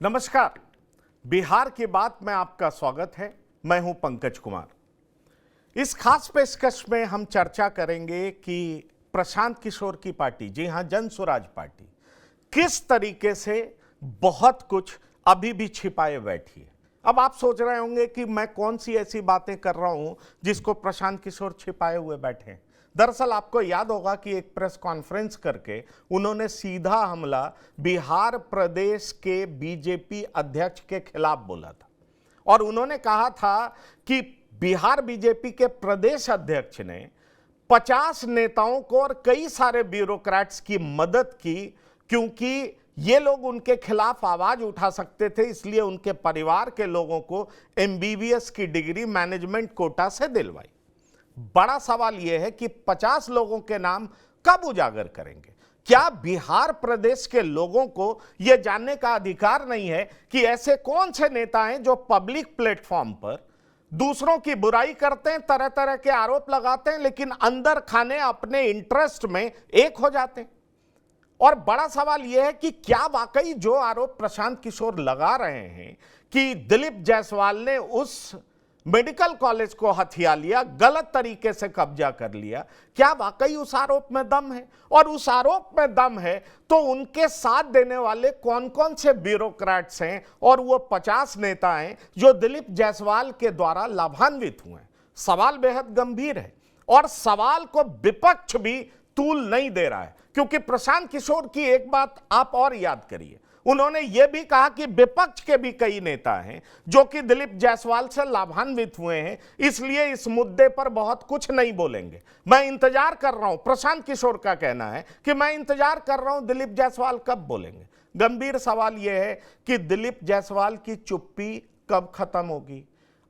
नमस्कार। बिहार की बात में आपका स्वागत है। मैं हूं पंकज कुमार। इस खास पेशकश में हम चर्चा करेंगे कि प्रशांत किशोर की पार्टी, जी हां, जन स्वराज पार्टी, किस तरीके से बहुत कुछ अभी भी छिपाए बैठी है। अब आप सोच रहे होंगे कि मैं कौन सी ऐसी बातें कर रहा हूं जिसको प्रशांत किशोर छिपाए हुए बैठे हैं। दरअसल आपको याद होगा कि एक प्रेस कॉन्फ्रेंस करके उन्होंने सीधा हमला बिहार प्रदेश के बीजेपी अध्यक्ष के खिलाफ बोला था और उन्होंने कहा था कि बिहार बीजेपी के प्रदेश अध्यक्ष ने 50 नेताओं को और कई सारे ब्यूरोक्रेट्स की मदद की, क्योंकि ये लोग उनके खिलाफ आवाज उठा सकते थे, इसलिए उनके परिवार के लोगों को एमबीबीएस की डिग्री मैनेजमेंट कोटा से दिलवाई। बड़ा सवाल यह है कि 50 लोगों के नाम कब उजागर करेंगे। क्या बिहार प्रदेश के लोगों को यह जानने का अधिकार नहीं है कि ऐसे कौन से नेता हैं जो पब्लिक प्लेटफॉर्म पर दूसरों की बुराई करते हैं, तरह तरह के आरोप लगाते हैं, लेकिन अंदर खाने अपने इंटरेस्ट में एक हो जाते हैं। और बड़ा सवाल यह है कि क्या वाकई जो आरोप प्रशांत किशोर लगा रहे हैं कि दिलीप जायसवाल ने उस मेडिकल कॉलेज को हथिया लिया, गलत तरीके से कब्जा कर लिया, क्या वाकई उस आरोप में दम है? और उस आरोप में दम है तो उनके साथ देने वाले कौन कौन से ब्यूरोक्रेट्स हैं और वो 50 नेता हैं जो दिलीप जायसवाल के द्वारा लाभान्वित हुए हैं? सवाल बेहद गंभीर है और सवाल को विपक्ष भी तूल नहीं दे रहा है, क्योंकि प्रशांत किशोर की एक बात आप और याद करिए। उन्होंने यह भी कहा कि विपक्ष के भी कई नेता हैं जो कि दिलीप जायसवाल से लाभान्वित हुए हैं, इसलिए इस मुद्दे पर बहुत कुछ नहीं बोलेंगे। मैं इंतजार कर रहा हूं, प्रशांत किशोर का कहना है कि मैं इंतजार कर रहा हूं दिलीप जायसवाल कब बोलेंगे। गंभीर सवाल यह है कि दिलीप जायसवाल की चुप्पी कब खत्म होगी।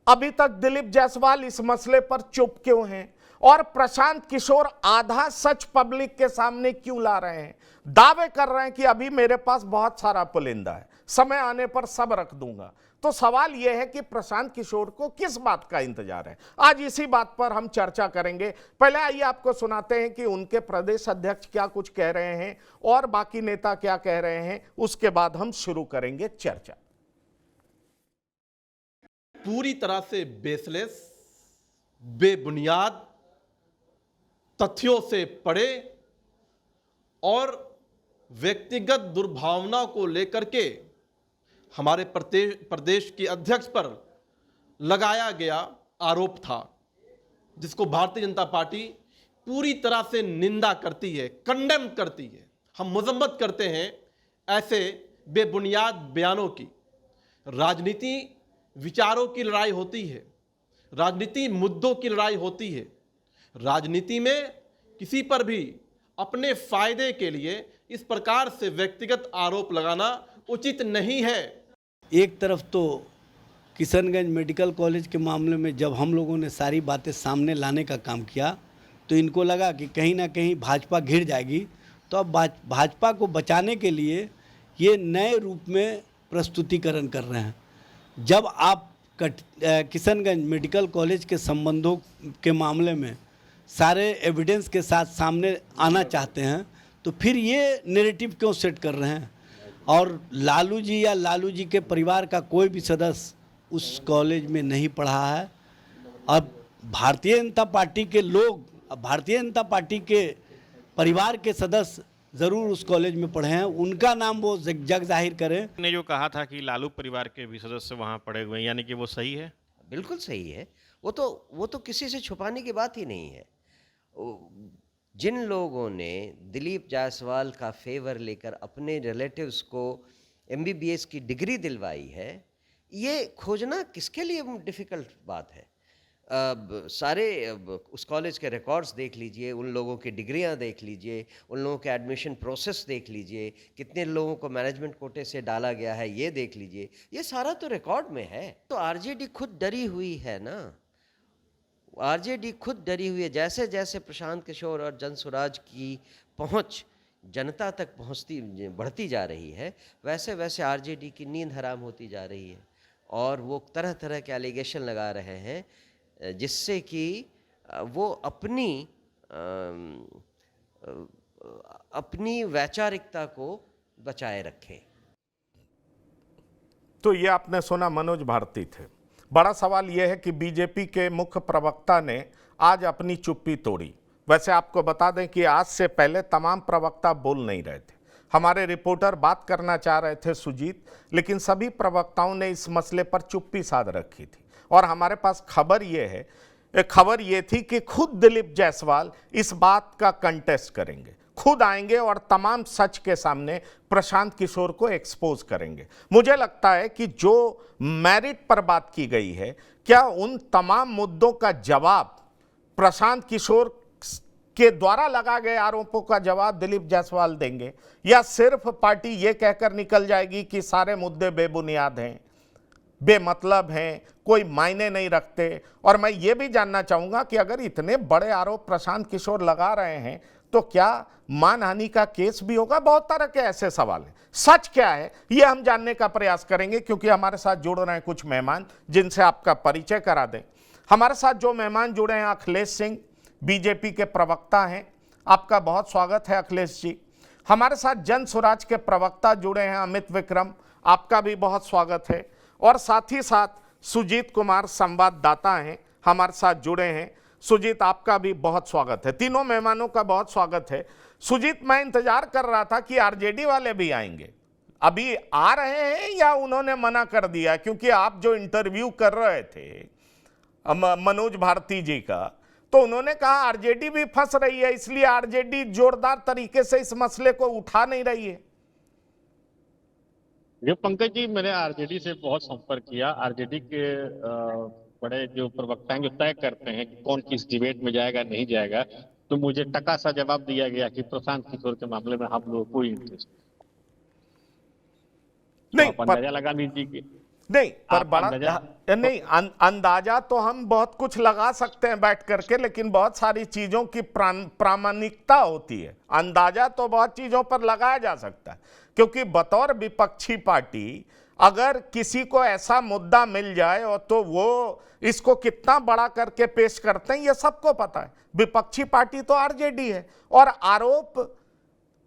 अभी तक दिलीप जायसवाल इस मसले पर चुप क्यों हैं और प्रशांत किशोर आधा सच पब्लिक के सामने क्यों ला रहे हैं? दावे कर रहे हैं कि अभी मेरे पास बहुत सारा पुलिंदा है, समय आने पर सब रख दूंगा। तो सवाल यह है कि प्रशांत किशोर को किस बात का इंतजार है। आज इसी बात पर हम चर्चा करेंगे। पहले आइए आपको सुनाते हैं कि उनके प्रदेश अध्यक्ष क्या कुछ कह रहे हैं और बाकी नेता क्या कह रहे हैं, उसके बाद हम शुरू करेंगे चर्चा। पूरी तरह से बेसलेस, बेबुनियाद, तथ्यों से परे और व्यक्तिगत दुर्भावना को लेकर के हमारे प्रदेश के अध्यक्ष पर लगाया गया आरोप था, जिसको भारतीय जनता पार्टी पूरी तरह से निंदा करती है, कंडेम करती है। हम मजम्मत करते हैं ऐसे बेबुनियाद बयानों की। राजनीति विचारों की लड़ाई होती है, राजनीति मुद्दों की लड़ाई होती है। राजनीति में किसी पर भी अपने फायदे के लिए इस प्रकार से व्यक्तिगत आरोप लगाना उचित नहीं है। एक तरफ तो किशनगंज मेडिकल कॉलेज के मामले में जब हम लोगों ने सारी बातें सामने लाने का काम किया तो इनको लगा कि कहीं ना कहीं भाजपा घिर जाएगी, तो अब भाजपा को बचाने के लिए ये नए रूप में प्रस्तुतिकरण कर रहे हैं। जब आप किशनगंज मेडिकल कॉलेज के संबंधों के मामले में सारे एविडेंस के साथ सामने आना चाहते हैं तो फिर ये नैरेटिव क्यों सेट कर रहे हैं? और लालू जी या लालू जी के परिवार का कोई भी सदस्य उस कॉलेज में नहीं पढ़ा है। अब भारतीय जनता पार्टी के लोग, भारतीय जनता पार्टी के परिवार के सदस्य ज़रूर उस कॉलेज में पढ़े हैं, उनका नाम वो जग जाहिर करें। ने जो कहा था कि लालू परिवार के भी सदस्य वहाँ पड़े हुए हैं, यानी कि वो सही है? बिल्कुल सही है। वो तो किसी से छुपाने की बात ही नहीं है। जिन लोगों ने दिलीप जायसवाल का फेवर लेकर अपने रिलेटिव्स को एमबीबीएस की डिग्री दिलवाई है, ये खोजना किसके लिए डिफ़िकल्ट बात है। उस कॉलेज के रिकॉर्ड्स देख लीजिए, उन लोगों की डिग्रियां देख लीजिए, उन लोगों के एडमिशन प्रोसेस देख लीजिए, कितने लोगों को मैनेजमेंट कोटे से डाला गया है ये देख लीजिए, ये सारा तो रिकॉर्ड में है। तो आरजेडी खुद डरी हुई है ना, आरजेडी खुद डरी हुई है। जैसे जैसे प्रशांत किशोर और जन स्वराज की पहुंच जनता तक बढ़ती जा रही है, वैसे वैसे आरजेडी की नींद हराम होती जा रही है और वो तरह तरह के एलिगेशन लगा रहे हैं जिससे कि वो अपनी वैचारिकता को बचाए रखें। तो ये आपने सुना, मनोज भारती थे। बड़ा सवाल यह है कि बीजेपी के मुख्य प्रवक्ता ने आज अपनी चुप्पी तोड़ी। वैसे आपको बता दें कि आज से पहले तमाम प्रवक्ता बोल नहीं रहे थे। हमारे रिपोर्टर बात करना चाह रहे थे सुजीत, लेकिन सभी प्रवक्ताओं ने इस मसले पर चुप्पी साध रखी थी। और हमारे पास खबर ये थी कि खुद दिलीप जायसवाल इस बात का कंटेस्ट करेंगे, खुद आएंगे और तमाम सच के सामने प्रशांत किशोर को एक्सपोज करेंगे। मुझे लगता है कि जो मेरिट पर बात की गई है, क्या उन तमाम मुद्दों का जवाब प्रशांत किशोर के द्वारा लगाए गए आरोपों का जवाब दिलीप जायसवाल देंगे, या सिर्फ पार्टी ये कहकर निकल जाएगी कि सारे मुद्दे बेबुनियाद हैं, बेमतलब हैं, कोई मायने नहीं रखते। और मैं ये भी जानना चाहूंगा कि अगर इतने बड़े आरोप प्रशांत किशोर लगा रहे हैं तो क्या मानहानि का केस भी होगा? बहुत तरह के ऐसे सवाल हैं। सच क्या है ये हम जानने का प्रयास करेंगे, क्योंकि हमारे साथ जुड़ रहे हैं कुछ मेहमान जिनसे आपका परिचय करा दें। हमारे साथ जो मेहमान जुड़े हैं, अखिलेश सिंह बीजेपी के प्रवक्ता हैं, आपका बहुत स्वागत है अखिलेश जी। हमारे साथ जन स्वराज के प्रवक्ता जुड़े हैं अमित विक्रम, आपका भी बहुत स्वागत है। और साथ ही साथ सुजीत कुमार संवाददाता हैं, हमारे साथ जुड़े हैं। सुजीत, आपका भी बहुत स्वागत है। तीनों मेहमानों का बहुत स्वागत है। सुजीत, मैं इंतजार कर रहा था कि आरजेडी वाले भी आएंगे, अभी आ रहे हैं या उन्होंने मना कर दिया? क्योंकि आप जो इंटरव्यू कर रहे थे मनोज भारती जी का, तो उन्होंने कहा आरजेडी भी फंस रही है, इसलिए आरजेडी जोरदार तरीके से इस मसले को उठा नहीं रही है। जो पंकज जी, मैंने आरजेडी से बहुत संपर्क किया। आरजेडी के बड़े जो प्रवक्ता हैं जो तय करते हैं कि कौन किस डिबेट में जाएगा नहीं जाएगा, तो मुझे टका सा जवाब दिया गया कि प्रशांत किशोर के मामले में हम लोग कोई इंटरेस्ट नहीं, तो अंदाजा लगा लीजिए कि नहीं, पर बड़ा नहीं, अंदाजा तो हम बहुत कुछ लगा सकते हैं बैठ करके, लेकिन बहुत सारी चीजों की प्रामाणिकता होती है। अंदाजा तो बहुत चीजों पर लगाया जा सकता है, क्योंकि बतौर विपक्षी पार्टी अगर किसी को ऐसा मुद्दा मिल जाए और तो वो इसको कितना बड़ा करके पेश करते हैं ये सबको पता है। विपक्षी पार्टी तो आरजेडी है और आरोप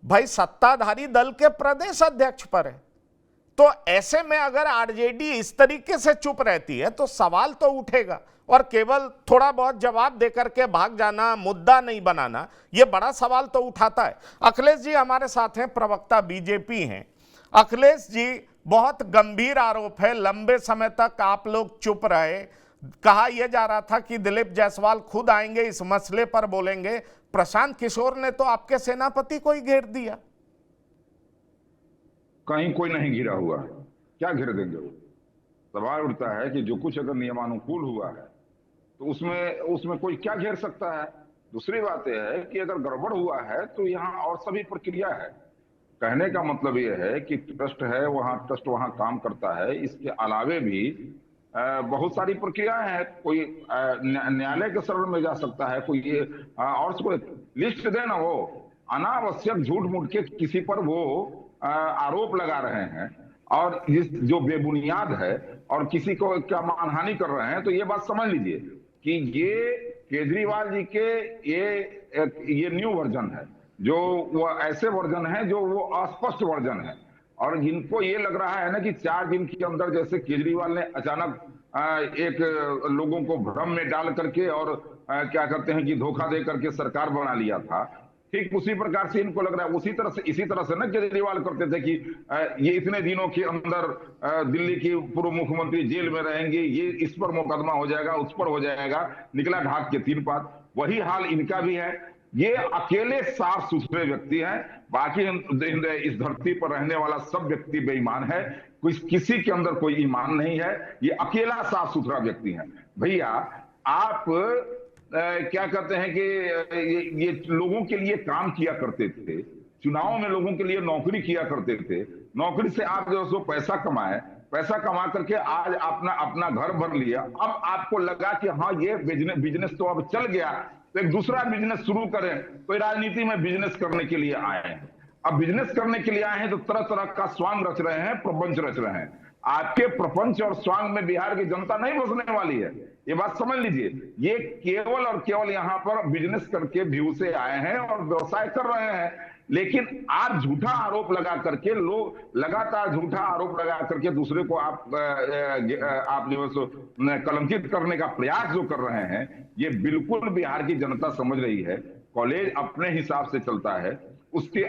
भाई सत्ताधारी दल के प्रदेश अध्यक्ष पर है। तो ऐसे में अगर आरजेडी इस तरीके से चुप रहती है तो सवाल तो उठेगा, और केवल थोड़ा बहुत जवाब देकर के भाग जाना, मुद्दा नहीं बनाना, यह बड़ा सवाल तो उठाता है। अखिलेश जी हमारे साथ हैं, प्रवक्ता बीजेपी हैं। अखिलेश जी, बहुत गंभीर आरोप है, लंबे समय तक आप लोग चुप रहे। कहा यह जा रहा था कि दिलीप जायसवाल खुद आएंगे, इस मसले पर बोलेंगे। प्रशांत किशोर ने तो आपके सेनापति को ही घेर दिया। कहीं कोई नहीं घिरा हुआ है, क्या घेर देंगे वो? सवाल उठता है कि जो कुछ अगर नियमानुकूल हुआ है तो उसमें कोई क्या घेर सकता है? दूसरी बात यह है कि अगर गड़बड़ हुआ है तो यहाँ और सभी प्रक्रिया है। कहने का मतलब यह है कि ट्रस्ट है, ट्रस्ट वहां काम करता है। इसके अलावे भी बहुत सारी प्रक्रियाएं हैं। कोई न्यायालय के शरण में जा सकता है, कोई ये और कोई लिस्ट देना, वो अनावश्यक झूठ मूठ के किसी पर वो आरोप लगा रहे हैं और जो बेबुनियाद है और किसी को क्या मानहानि कर रहे हैं। तो ये बात समझ लीजिए कि ये केजरीवाल जी के ये न्यू वर्जन है, जो वो ऐसे वर्जन है जो वो अस्पष्ट वर्जन है। और इनको ये लग रहा है ना कि 4 दिन के अंदर जैसे केजरीवाल ने अचानक एक लोगों को भ्रम में डाल करके और क्या करते हैं कि धोखा दे करके सरकार बना लिया था, ठीक उसी प्रकार से इनको लग रहा है। इसी तरह से ना केजरीवाल करते थे कि ये इतने दिनों के अंदर दिल्ली की पूर्व मुख्यमंत्री जेल में रहेंगे, ये इस पर मुकदमा हो जाएगा, उस पर हो जाएगा, निकला ढाक के 3 पात। वही हाल इनका भी है। ये अकेले साफ सुथरे व्यक्ति हैं, बाकी इस धरती पर रहने वाला सब व्यक्ति बेईमान है। किसी के अंदर कोई ईमान नहीं है। ये अकेला साफ सुथरा व्यक्ति है। भैया आप क्या कहते हैं कि ये लोगों के लिए काम किया करते थे, चुनाव में लोगों के लिए नौकरी किया करते थे। नौकरी से आप जो सो पैसा कमाए, पैसा कमा करके आज अपना घर भर लिया। अब आपको लगा कि हाँ ये बिजनेस तो अब चल गया, तो एक दूसरा बिजनेस शुरू करें। तो राजनीति में बिजनेस करने के लिए आए हैं। अब बिजनेस करने के लिए आए हैं तो तरह तरह का स्वांग रच रहे हैं, प्रपंच रच रहे हैं। आपके प्रपंच और स्वांग में बिहार की जनता नहीं बसने वाली है, ये बात समझ लीजिए। ये केवल और केवल यहाँ पर बिजनेस करके व्यू से आए हैं और व्यवसाय कर रहे हैं। लेकिन आप झूठा आरोप लगा करके, लोग लगातार झूठा आरोप लगा करके दूसरे को आप जो है सो कलंकित करने का प्रयास जो कर रहे हैं, ये बिल्कुल बिहार की जनता समझ रही है। कॉलेज अपने हिसाब से चलता है, उसके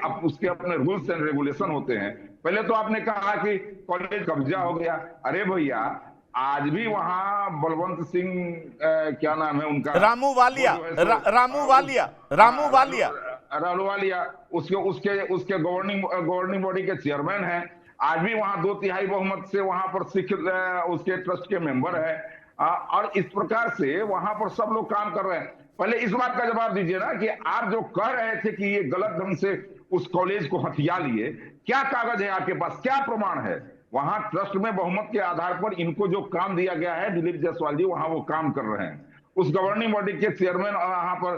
अपने रूल्स एंड रेगुलेशन होते हैं। पहले तो आपने कहा कि कॉलेज कब्जा हो गया। अरे भैया, आज भी वहां बलवंत सिंह क्या नाम है उनका, रामू वालिया, रामू वालिया उसके गवर्निंग बॉडी के चेयरमैन हैं। आज भी वहां 2/3 बहुमत से वहां पर सिख उसके ट्रस्ट के मेंबर है। और इस प्रकार से वहां पर सब लोग काम कर रहे हैं। पहले इस बात का जवाब दीजिए ना कि आप जो कह रहे थे कि ये गलत ढंग से उस कॉलेज को हथिया लिए, क्या कागज है आपके पास, क्या प्रमाण है? वहां ट्रस्ट में बहुमत के आधार पर इनको जो काम दिया गया है, दिलीप जायसवाल जी वहां वो काम कर रहे हैं। उस गवर्निंग बॉडी के चेयरमैन वहां पर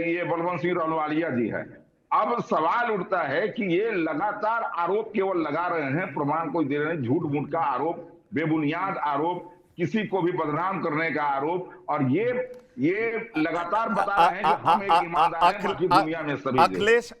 ये बलवंत सिंह रहलवालिया जी है। अब सवाल उठता है कि ये लगातार आरोप केवल लगा रहे हैं, प्रमाण कोई दे रहे हैं। झूठ मूठ का आरोप, बेबुनियाद आरोप, किसी को भी बदनाम करने का आरोप, और ये लगातार बता रहे हैं कि हम एक ईमानदार हैं, बाकी दुनिया में सभी।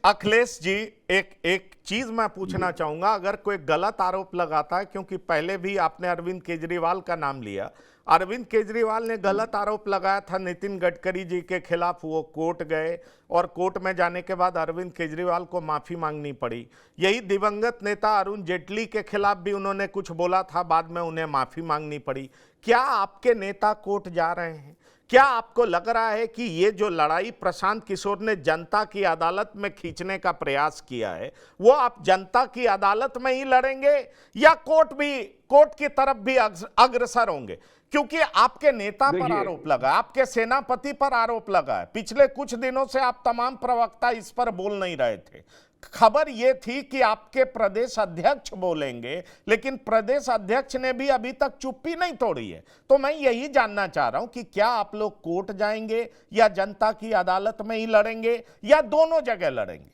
अखिलेश जी, एक चीज मैं पूछना चाहूंगा। अगर कोई गलत आरोप लगाता है, क्योंकि पहले भी आपने अरविंद केजरीवाल का नाम लिया, अरविंद केजरीवाल ने गलत आरोप लगाया था नितिन गडकरी जी के खिलाफ, वो कोर्ट गए और कोर्ट में जाने के बाद अरविंद केजरीवाल को माफी मांगनी पड़ी। यही दिवंगत नेता अरुण जेटली के खिलाफ भी उन्होंने कुछ बोला था, बाद में उन्हें माफी मांगनी पड़ी। क्या आपके नेता कोर्ट जा रहे हैं? क्या आपको लग रहा है कि ये जो लड़ाई प्रशांत किशोर ने जनता की अदालत में खींचने का प्रयास किया है, वो आप जनता की अदालत में ही लड़ेंगे या कोर्ट की तरफ भी अग्रसर होंगे? क्योंकि आपके नेता पर आरोप लगा, आपके सेनापति पर आरोप लगा है। पिछले कुछ दिनों से आप तमाम प्रवक्ता इस पर बोल नहीं रहे थे। खबर यह थी कि आपके प्रदेश अध्यक्ष बोलेंगे, लेकिन प्रदेश अध्यक्ष ने भी अभी तक चुप्पी नहीं तोड़ी है। तो मैं यही जानना चाह रहा हूं कि क्या आप लोग कोर्ट जाएंगे या जनता की अदालत में ही लड़ेंगे या दोनों जगह लड़ेंगे?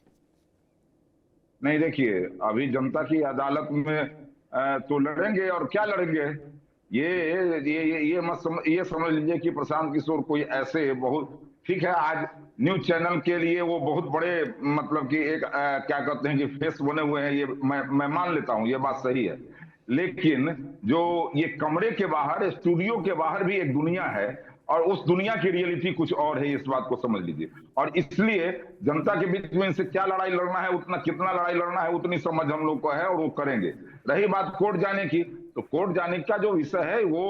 नहीं, देखिए, अभी जनता की अदालत में तो लड़ेंगे, और क्या लड़ेंगे, ये समझ लीजिए कि प्रशांत किशोर कोई ऐसे बहुत, ठीक है, आज न्यूज चैनल के लिए वो बहुत बड़े, मतलब कि एक क्या कहते हैं कि फेस बने हुए हैं, ये मैं मान लेता हूं, ये बात सही है। लेकिन जो ये कमरे के बाहर, स्टूडियो के बाहर भी एक दुनिया है, और उस दुनिया की रियलिटी कुछ और है, इस बात को समझ लीजिए। और इसलिए जनता के बीच में इनसे क्या लड़ाई लड़ना है, कितना लड़ाई लड़ना है, उतनी समझ हम लोग को है, और वो करेंगे। रही बात कोर्ट जाने की, तो कोर्ट जाने का जो विषय है वो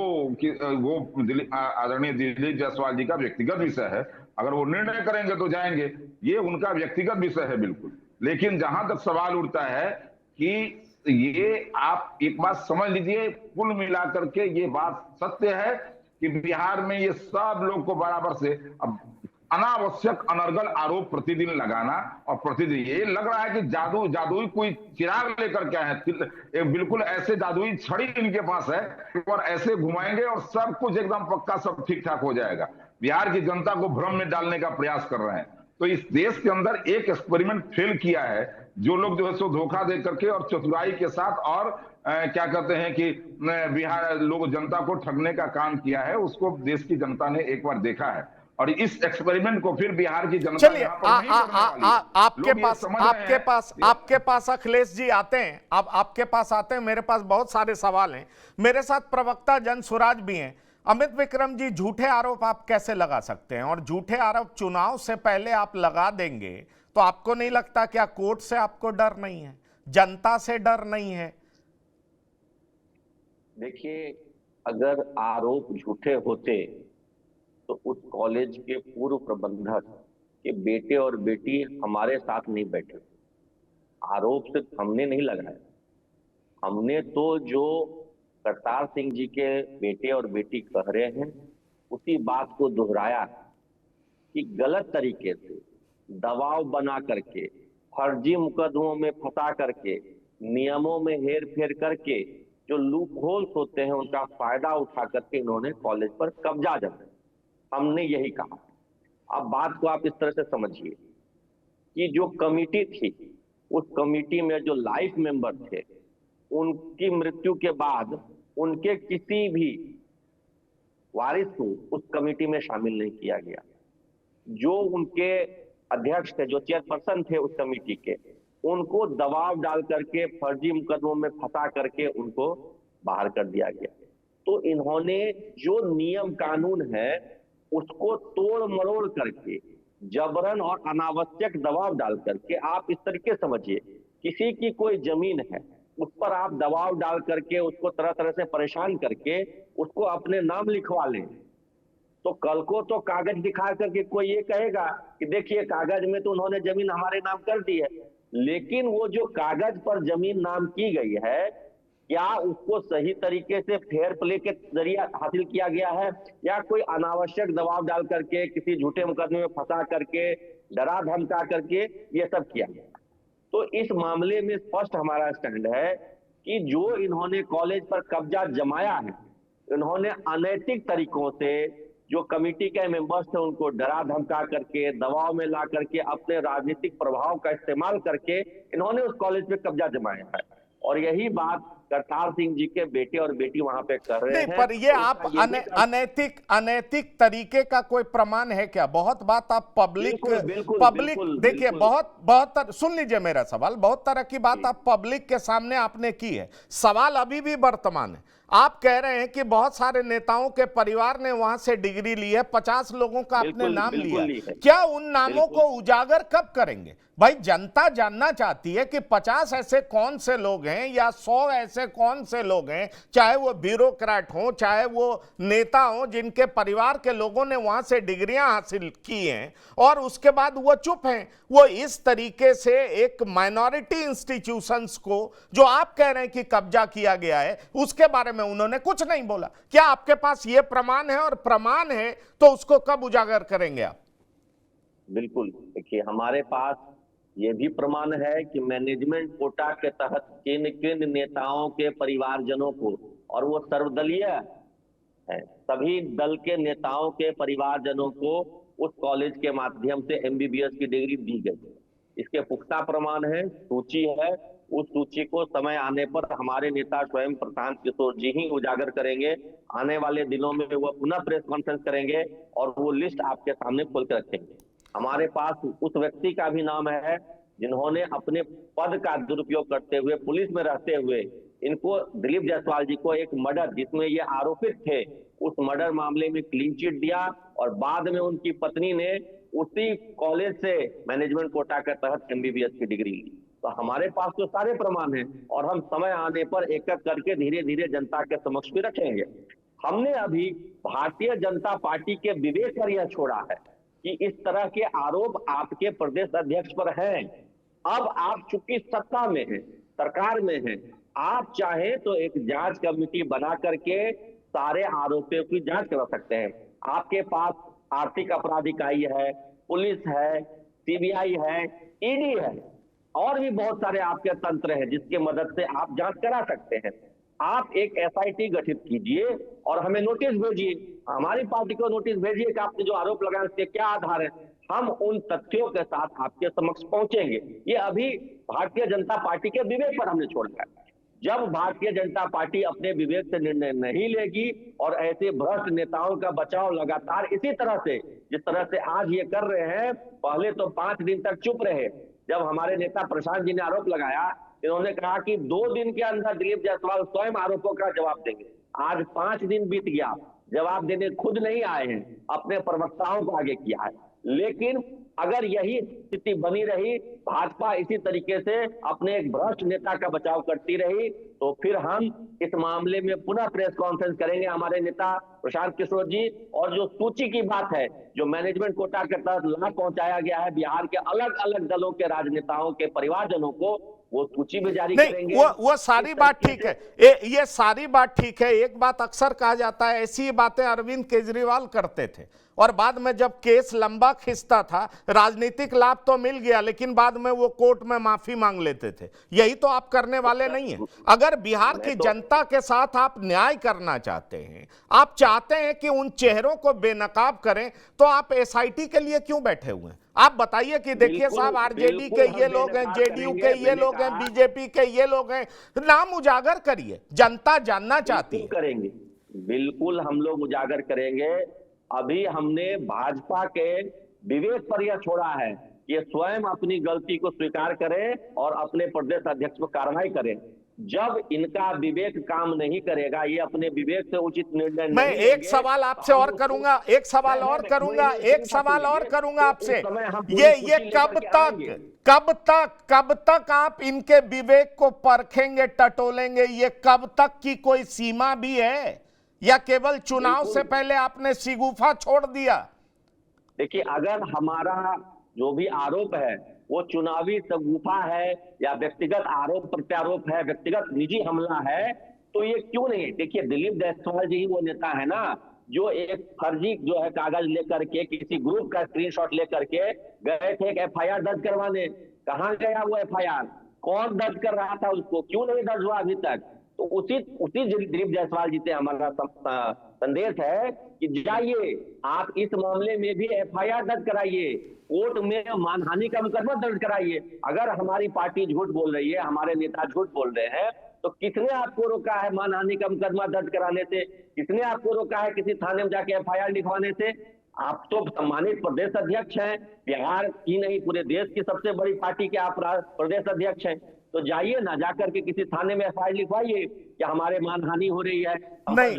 आदरणीय दिलीप जायसवाल जी का व्यक्तिगत विषय है। अगर वो निर्णय करेंगे तो जाएंगे, ये उनका व्यक्तिगत विषय है, बिल्कुल। लेकिन जहां तक सवाल उठता है कि ये, आप एक बात समझ लीजिए, कुल मिलाकर के ये बात सत्य है कि बिहार में ये सब लोग को बराबर से अब अनावश्यक अनर्गल आरोप प्रतिदिन लगाना, और प्रतिदिन ये लग रहा है कि जादुई कोई चिराग लेकर के आए हैं, बिल्कुल ऐसे जादुई छड़ी इनके पास है, और ऐसे घुमाएंगे और सब कुछ एकदम पक्का, सब ठीक ठाक हो जाएगा। बिहार की जनता को भ्रम में डालने का प्रयास कर रहे हैं। तो इस देश के अंदर एक एक्सपेरिमेंट फेल किया है, जो लोग जो है सो धोखा दे करके और चतुराई के साथ और क्या कहते हैं कि बिहार लोग जनता को ठगने का काम किया है, उसको देश की जनता ने एक बार देखा है, और इस एक्सपेरिमेंट को फिर बिहार की जनता चलिए, आपके पास अखिलेश जी आते हैं, अब आपके पास आते हैं। मेरे पास बहुत सारे सवाल हैं। मेरे साथ प्रवक्ता जन स्वराज भी हैं। अमित विक्रम जी, झूठे आरोप आप कैसे लगा सकते हैं? और झूठे आरोप चुनाव से पहले आप लगा देंगे तो आपको नहीं लगता क्या कोर्ट से आपको डर नहीं है, जनता से डर नहीं है? देखिए, अगर आरोप झूठे होते तो उस कॉलेज के पूर्व प्रबंधक के बेटे और बेटी हमारे साथ नहीं बैठे। आरोप सिर्फ हमने नहीं लगाया, हमने तो जो करतार सिंह जी के बेटे और बेटी कह रहे हैं उसी बात को दोहराया कि गलत तरीके से दबाव बना करके, फर्जी मुकदमों में फंसा करके, नियमों में हेर फेर करके, जो लूप होल्स होते हैं उनका फायदा उठा करके इन्होंने कॉलेज पर कब्जा जमाया। हमने यही कहा। अब बात को आप इस तरह से समझिए कि जो कमिटी थी, उस कमिटी में जो लाइफ मेंबर थे उनकी मृत्यु के बाद उनके किसी भी वारिस को उस कमेटी में शामिल नहीं किया गया। जो उनके अध्यक्ष थे, जो चेयरपर्सन थे उस कमेटी के, उनको दबाव डाल करके फर्जी मुकदमों में फंसा करके उनको बाहर कर दिया गया। तो इन्होंने जो नियम कानून है उसको तोड़ मरोड़ करके, जबरन और अनावश्यक दबाव डाल करके, आप इस तरीके समझिए, किसी की कोई जमीन है उस पर आप दबाव डाल करके उसको तरह तरह से परेशान करके उसको अपने नाम लिखवा लें, तो कल को तो कागज दिखा करके कोई ये कहेगा कि देखिए कागज में तो उन्होंने जमीन हमारे नाम कर दी है, लेकिन वो जो कागज पर जमीन नाम की गई है, क्या उसको सही तरीके से फेयर प्ले के जरिए हासिल किया गया है, या कोई अनावश्यक दबाव डाल करके, किसी झूठे मुकदमे में फंसा करके, डरा धमका करके ये सब किया गया। तो इस मामले में स्पष्ट हमारा स्टैंड है कि जो इन्होंने कॉलेज पर कब्जा जमाया है, इन्होंने अनैतिक तरीकों से जो कमेटी के मेंबर्स थे उनको डरा धमका करके, दबाव में ला करके, अपने राजनीतिक प्रभाव का इस्तेमाल करके इन्होंने उस कॉलेज पे कब्जा जमाया है। और यही बात करतार सिंह जी के बेटे और बेटी वहां पे कर रहे हैं। पर ये आप अनैतिक तरीके का कोई प्रमाण है क्या? बहुत बात आप पब्लिक देखिए, बहुत सुन लीजिए मेरा सवाल, बहुत तरह की बात आप पब्लिक के सामने आपने की है। सवाल अभी भी वर्तमान है। आप कह रहे हैं कि बहुत सारे नेताओं के परिवार ने वहां से डिग्री ली है, 50 लोगों का आपने नाम लिया। क्या उन नामों को उजागर कब करेंगे? भाई जनता जानना चाहती है कि 50 ऐसे कौन से लोग हैं या 100 ऐसे कौन से लोग हैं, चाहे वो ब्यूरोक्रेट हो, चाहे वो नेता हो, जिनके परिवार के लोगों ने वहां से डिग्रियां हासिल की हैं और उसके बाद वो चुप हैं। वो इस तरीके से एक माइनॉरिटी इंस्टीट्यूशंस को, जो आप कह रहे हैं कि कब्जा किया गया है, उसके बारे में उन्होंने कुछ नहीं बोला। क्या आपके पास ये प्रमाण है? और प्रमाण है तो उसको कब उजागर करेंगे आप? बिल्कुल, देखिए हमारे पास ये भी प्रमाण है कि मैनेजमेंट कोटा के तहत किन किन नेताओं के परिवारजनों को, और वो सर्वदलीय है, सभी दल के नेताओं के परिवारजनों को उस कॉलेज के माध्यम से एमबीबीएस की डिग्री दी गई। इसके पुख्ता प्रमाण है, सूची है। उस सूची को समय आने पर हमारे नेता स्वयं प्रशांत किशोर जी ही उजागर करेंगे। आने वाले दिनों में वो पुनः प्रेस कॉन्फ्रेंस करेंगे और वो लिस्ट आपके सामने खोल कर रखेंगे। हमारे पास उस व्यक्ति का भी नाम है जिन्होंने अपने पद का दुरुपयोग करते हुए, पुलिस में रहते हुए, इनको, दिलीप जायसवाल जी को एक मर्डर जिसमें ये आरोपित थे, उस मर्डर मामले में क्लीन चिट दिया और बाद में उनकी पत्नी ने उसी कॉलेज से मैनेजमेंट कोटा के तहत एमबीबीएस की डिग्री ली। तो हमारे पास तो सारे प्रमाण हैं और हम समय आने पर एक एक करके धीरे धीरे जनता के समक्ष भी रखेंगे। हमने अभी भारतीय जनता पार्टी के विवेक पर यह छोड़ा है कि इस तरह के आरोप आपके प्रदेश अध्यक्ष पर हैं। अब आप चूंकि सत्ता में हैं, सरकार में हैं, आप चाहें तो एक जांच कमेटी बना करके सारे आरोपियों की जांच करा सकते हैं। आपके पास आर्थिक अपराध इकाई है, पुलिस है, सीबीआई है, ईडी है, और भी बहुत सारे आपके तंत्र हैं जिसके मदद से आप जांच करा सकते हैं। आप एक एसआईटी गठित कीजिए और हमें नोटिस भेजिए, हमारी पार्टी को नोटिस भेजिए कि आपने जो आरोप लगाए उसके क्या आधार है। हम उन तथ्यों के साथ आपके समक्ष पहुंचेंगे। ये अभी भारतीय जनता पार्टी के विवेक पर हमने छोड़ा है। जब भारतीय जनता पार्टी अपने विवेक से निर्णय नहीं लेगी और ऐसे भ्रष्ट नेताओं का बचाव लगातार इसी तरह से, जिस तरह से आज ये कर रहे हैं, पहले तो 5 दिन तक चुप रहे। जब हमारे नेता प्रशांत जी ने आरोप लगाया, इन्होंने कहा कि 2 दिन के अंदर दिलीप जायसवाल स्वयं आरोपों का जवाब देंगे। आज 5 दिन बीत गया, जवाब देने खुद नहीं आए हैं, अपने प्रवक्ताओं को आगे किया है। लेकिन अगर यही स्थिति बनी रही, भाजपा इसी तरीके से अपने एक भ्रष्ट नेता का बचाव करती रही, तो फिर हम इस मामले में पुनः प्रेस कॉन्फ्रेंस करेंगे हमारे नेता प्रशांत किशोर जी। और जो सूची की बात है, जो मैनेजमेंट कोटा के तहत लाभ पहुंचाया गया है बिहार के अलग अलग दलों के राजनेताओं के परिवारजनों को, वो सूची भी जारी करेंगे। वो सारी बात ठीक है, ये सारी बात ठीक है। एक बात अक्सर कहा जाता है, ऐसी बातें अरविंद केजरीवाल करते थे। और बाद में जब केस लंबा खिंचता था, राजनीतिक लाभ तो मिल गया, लेकिन बाद में वो कोर्ट में माफी मांग लेते थे। यही तो आप करने वाले नहीं है। अगर बिहार की जनता के साथ आप न्याय करना चाहते हैं, आप चाहते हैं कि उन चेहरों को बेनकाब करें, तो आप एसआईटी के लिए क्यों बैठे हुए हैं? आप बताइए कि देखिए साहब, आरजेडी के ये लोग हैं, जेडीयू के ये लोग हैं, बीजेपी के ये लोग हैं, नाम उजागर करिए, जनता जानना चाहती है। करेंगे, बिल्कुल हम लोग उजागर करेंगे। अभी हमने भाजपा के विवेक पर यह छोड़ा है, ये स्वयं अपनी गलती को स्वीकार करें और अपने प्रदेश अध्यक्ष पर कार्रवाई करें। जब इनका विवेक काम नहीं करेगा, ये अपने विवेक से उचित निर्णय मैं एक सवाल आपसे और करूंगा, एक सवाल और करूंगा, एक सवाल और करूंगा आपसे। ये कब तक आप इनके विवेक को परखेंगे, टटोलेंगे? ये कब तक की कोई सीमा भी है, या केवल चुनाव से पहले आपने शिगुफा छोड़ दिया? देखिए, अगर हमारा जो भी आरोप है वो चुनावी शगुफा है या व्यक्तिगत आरोप प्रत्यारोप है, व्यक्तिगत निजी हमला है, तो ये क्यों नहीं? देखिए, दिलीप जायसवाल जी ही वो नेता है ना जो एक फर्जी जो है कागज लेकर के, किसी ग्रुप का स्क्रीनशॉट लेकर के गए थे एक एफआईआर दर्ज करवाने। कहाँ गया वो एफआईआर? कौन दर्ज कर रहा था उसको? क्यों नहीं दर्ज हुआ अभी तक? तो उसी दिलीप जायसवाल जी से हमारा संदेश है कि जाइए आप इस मामले में भी एफआईआर दर्ज कराइए, कोर्ट में मानहानि का मुकदमा दर्ज कराइए। अगर हमारी पार्टी झूठ बोल रही है, हमारे नेता झूठ बोल रहे हैं, तो किसने आपको रोका है मानहानि का मुकदमा दर्ज कराने से? किसने आपको रोका है किसी थाने में जाके एफआईआर लिखवाने से? आप तो सम्मानित प्रदेश अध्यक्ष हैं, बिहार की नहीं पूरे देश की सबसे बड़ी पार्टी के आप प्रदेश अध्यक्ष हैं। तो जाइए ना, जाकर के किसी थाने में एफआईआर लिखवाइए कि हमारे मानहानि हो रही है। नहीं,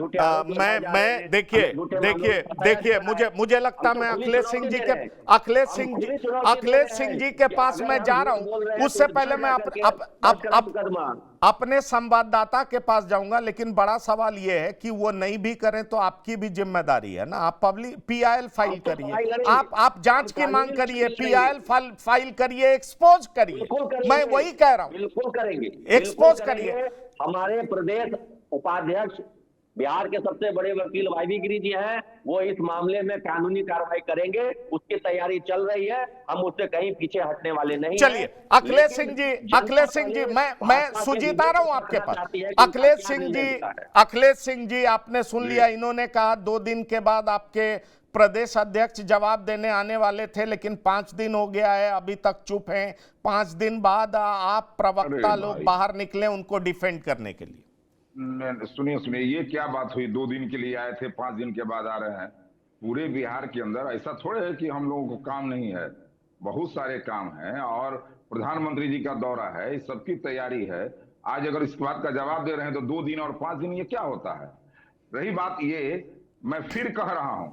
मैं देखिए मुझे लगता मैं अखिलेश सिंह जी के पास मैं जा रहा हूं। उससे पहले मैं अपने संवाददाता के पास जाऊंगा, लेकिन बड़ा सवाल यह है कि वो नहीं भी करें तो आपकी भी जिम्मेदारी है ना। आप पब्लिक पीआईएल फाइल करिए, आप जांच की मांग करिए, पीआईएल फाइल करिए, एक्सपोज करिए। मैं वही कह रहा हूं, बिल्कुल करेंगे, एक्सपोज करिए। हमारे प्रदेश उपाध्यक्ष बिहार के सबसे बड़े वकील वाईवी गिरी जी हैं, वो इस मामले में कानूनी कार्रवाई करेंगे, उसकी तैयारी चल रही है, हम उससे कहीं पीछे हटने वाले नहीं। चलिए अखिलेश सिंह जी, मैं सुजीत आ रहा हूं आपके पास। अखिलेश सिंह जी, आपने सुन लिया, इन्होंने कहा 2 दिन के बाद आपके प्रदेश अध्यक्ष जवाब देने आने वाले थे, लेकिन 5 दिन हो गया है, अभी तक चुप हैं। 5 दिन बाद आप प्रवक्ता लोग बाहर निकले उनको डिफेंड करने के लिए। सुनिए, ये क्या बात हुई? 2 दिन के लिए आए थे, 5 दिन के बाद आ रहे हैं। पूरे बिहार के अंदर ऐसा थोड़े है कि हम लोगों को काम नहीं है, बहुत सारे काम हैं, और प्रधानमंत्री जी का दौरा है, इस सबकी तैयारी है। आज अगर इस बात का जवाब दे रहे हैं तो 2 दिन और 5 दिन ये क्या होता है? रही बात ये, मैं फिर कह रहा हूं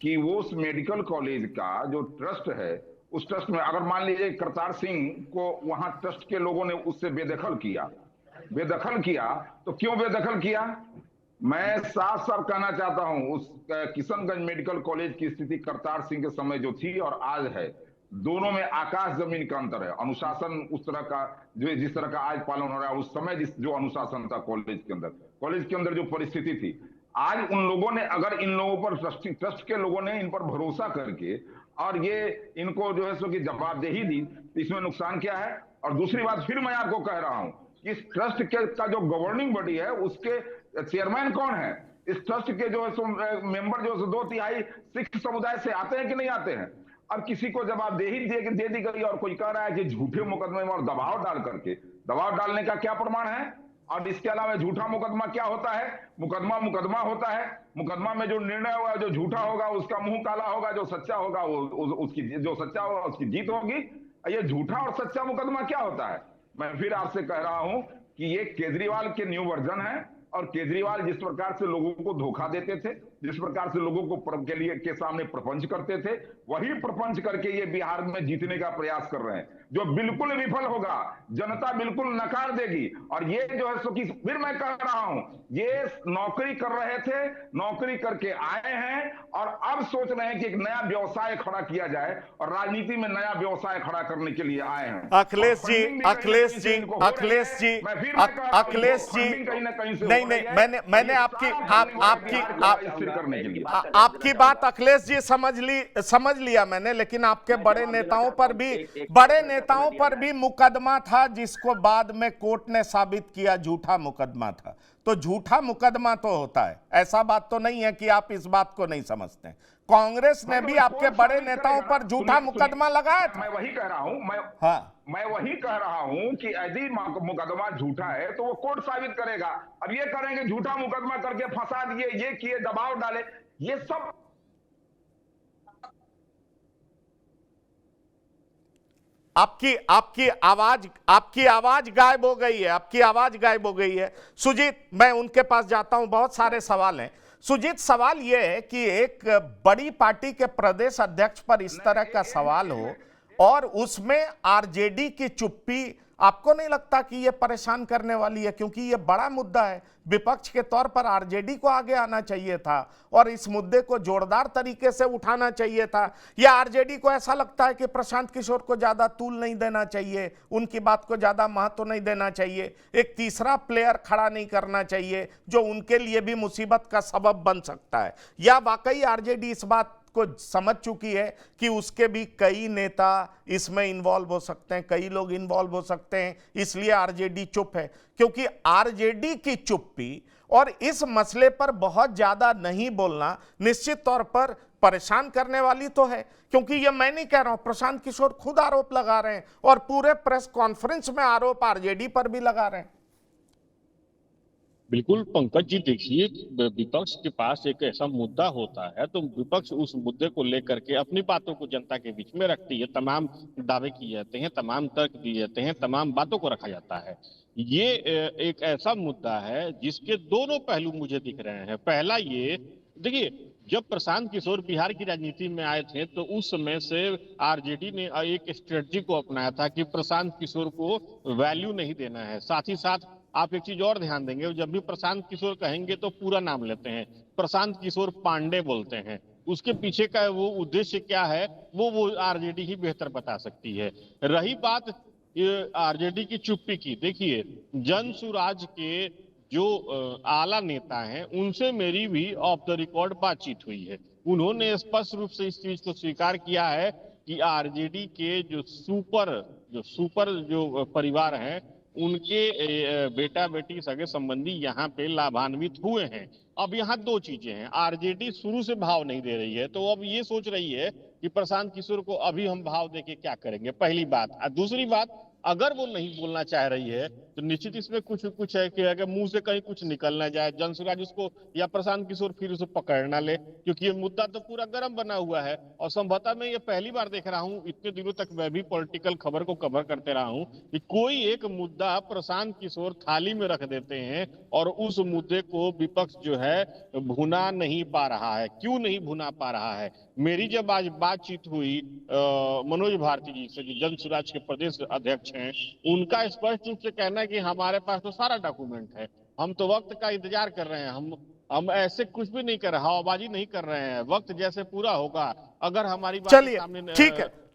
कि वो उस मेडिकल कॉलेज का जो ट्रस्ट है, उस ट्रस्ट में अगर मान लीजिए करतार सिंह को वहां ट्रस्ट के लोगों ने उससे बेदखल किया, तो क्यों बेदखल किया? मैं साफ साफ कहना चाहता हूं, उस किशनगंज मेडिकल कॉलेज की स्थिति करतार सिंह के समय जो थी और आज है, दोनों में आकाश जमीन का अंतर है। अनुशासन उस तरह का जो जिस तरह का आज पालन हो रहा है, उस समय जो अनुशासन था कॉलेज के अंदर जो परिस्थिति थी, आज उन लोगों ने, अगर इन लोगों पर ट्रस्ट के लोगों ने इन पर भरोसा करके और ये इनको जो है सो कि जवाबदेही दी, तो इसमें नुकसान क्या है? और दूसरी बात फिर मैं आपको कह रहा हूं, इस ट्रस्ट के का जो गवर्निंग बॉडी है उसके चेयरमैन कौन है? इस ट्रस्ट के जो है सो मेंबर जो 2/3 सिख समुदाय से आते हैं कि नहीं आते हैं? अब किसी को जवाबदेही दे दी गई और कोई कह रहा है कि झूठे मुकदमे में और दबाव डालने का क्या प्रमाण है? और इसके अलावा झूठा मुकदमा क्या होता है? मुकदमा होता है, मुकदमा में जो निर्णय होगा, जो झूठा होगा उसका मुंह काला होगा, जो सच्चा होगा उसकी जीत होगी। ये झूठा और सच्चा मुकदमा क्या होता है? मैं फिर आपसे कह रहा हूं कि ये केजरीवाल के न्यू वर्जन है, और केजरीवाल जिस प्रकार से लोगों को धोखा देते थे, जिस प्रकार से लोगों को के सामने प्रपंच करते थे, वही प्रपंच करके ये बिहार में जीतने का प्रयास कर रहे हैं, जो बिल्कुल विफल होगा। जनता बिल्कुल नकार देगी। और ये जो है सो कि फिर मैं कह रहा हूं, ये नौकरी कर रहे थे, नौकरी करके आए हैं और अब सोच रहे हैं कि एक नया व्यवसाय खड़ा किया जाए, और राजनीति में नया व्यवसाय खड़ा करने के लिए आए हैं। अखिलेश जी नहीं, मैंने आपकी करने के लिए। आपकी बात अखिलेश जी समझ लिया मैंने, लेकिन आपके बड़े नेताओं पर भी मुकदमा था, जिसको बाद में कोर्ट ने साबित किया झूठा मुकदमा था। तो झूठा मुकदमा तो होता है, ऐसा बात तो नहीं है कि आप इस बात को नहीं समझते। कांग्रेस ने भी आपके बड़े नेताओं पर झूठा मुकदमा लगाया था। मैं वही कह रहा हूं, मैं वही कह रहा हूं कि यदि मुकदमा झूठा है तो वो कोर्ट साबित करेगा। अब ये करेंगे झूठा मुकदमा करके फंसा दिए, ये किए, दबाव डाले, ये सब। आपकी आवाज गायब हो गई है, आपकी आवाज गायब हो गई है। सुजीत, मैं उनके पास जाता हूं, बहुत सारे सवाल हैं। सुजीत, सवाल यह है कि एक बड़ी पार्टी के प्रदेश अध्यक्ष पर इस तरह का सवाल हो और उसमें आरजेडी की चुप्पी, आपको नहीं लगता कि यह परेशान करने वाली है? क्योंकि यह बड़ा मुद्दा है, विपक्ष के तौर पर आरजेडी को आगे आना चाहिए था और इस मुद्दे को जोरदार तरीके से उठाना चाहिए था। या आरजेडी को ऐसा लगता है कि प्रशांत किशोर को ज्यादा तूल नहीं देना चाहिए, उनकी बात को ज्यादा महत्व नहीं देना चाहिए, एक तीसरा प्लेयर खड़ा नहीं करना चाहिए जो उनके लिए भी मुसीबत का सबब बन सकता है? या वाकई आरजेडी इस बात को समझ चुकी है कि उसके भी कई नेता इसमें इन्वॉल्व हो सकते हैं, कई लोग इन्वॉल्व हो सकते हैं, इसलिए आरजेडी चुप है? क्योंकि आरजेडी की चुप्पी और इस मसले पर बहुत ज्यादा नहीं बोलना निश्चित तौर पर परेशान करने वाली तो है। क्योंकि ये मैं नहीं कह रहा हूं, प्रशांत किशोर खुद आरोप लगा रहे हैं और पूरे प्रेस कॉन्फ्रेंस में आरोप आरजेडी पर भी लगा रहे हैं। बिल्कुल पंकज जी, देखिए, विपक्ष के पास एक ऐसा मुद्दा होता है तो विपक्ष उस मुद्दे को लेकर के अपनी बातों को जनता के बीच में रखती है, तमाम दावे किए जाते हैं, तमाम तर्क दिए जाते हैं, तमाम बातों को रखा जाता है। ये एक ऐसा मुद्दा है जिसके दोनों पहलू मुझे दिख रहे हैं। पहला ये, देखिए, जब प्रशांत किशोर बिहार की राजनीति में आए थे तो उस समय से आरजेडी ने एक स्ट्रेटजी को अपनाया था कि प्रशांत किशोर को वैल्यू नहीं देना है। साथ ही साथ आप एक चीज और ध्यान देंगे, जब भी प्रशांत किशोर कहेंगे तो पूरा नाम लेते हैं, प्रशांत किशोर पांडे बोलते हैं। उसके पीछे का वो उद्देश्य क्या है वो आरजेडी ही बेहतर बता सकती है। रही बात आरजेडी की चुप्पी की, देखिए, जनसुराज के जो आला नेता हैं उनसे मेरी भी ऑफ द रिकॉर्ड बातचीत हुई है। उन्होंने स्पष्ट रूप से इस चीज को स्वीकार किया है कि आरजेडी के जो सुपर परिवार हैं उनके बेटा बेटी सगे संबंधी यहाँ पे लाभान्वित हुए हैं। अब यहाँ दो चीजें हैं, आरजेडी शुरू से भाव नहीं दे रही है तो अब ये सोच रही है कि प्रशांत किशोर को अभी हम भाव देके क्या करेंगे, पहली बात। और दूसरी बात, अगर वो नहीं बोलना चाह रही है तो निश्चित इसमें कुछ है कि अगर मुंह से कहीं कुछ निकल ना जाए, जनसुराज उसको या प्रशांत किशोर फिर उसे पकड़ ना ले, क्योंकि ये मुद्दा तो पूरा गर्म बना हुआ है। और संभवतः मैं ये पहली बार देख रहा हूं, इतने दिनों तक मैं भी पॉलिटिकल खबर को कवर करते रहा हूं, कि कोई एक मुद्दा प्रशांत किशोर थाली में रख देते हैं और उस मुद्दे को विपक्ष जो है भुना नहीं पा रहा है। क्यों नहीं भुना पा रहा है? मेरी जब आज बातचीत हुई मनोज भारती जी से, जो जनसुराज के प्रदेश अध्यक्ष हैं, उनका स्पष्ट रूप से कहना है कि हमारे पास तो सारा डॉक्यूमेंट है, हम तो वक्त का इंतजार कर रहे हैं, हम ऐसे कुछ भी नहीं कर रहे, हवाबाजी नहीं कर रहे हैं, वक्त जैसे पूरा होगा अगर हमारी बात चलिए, सामने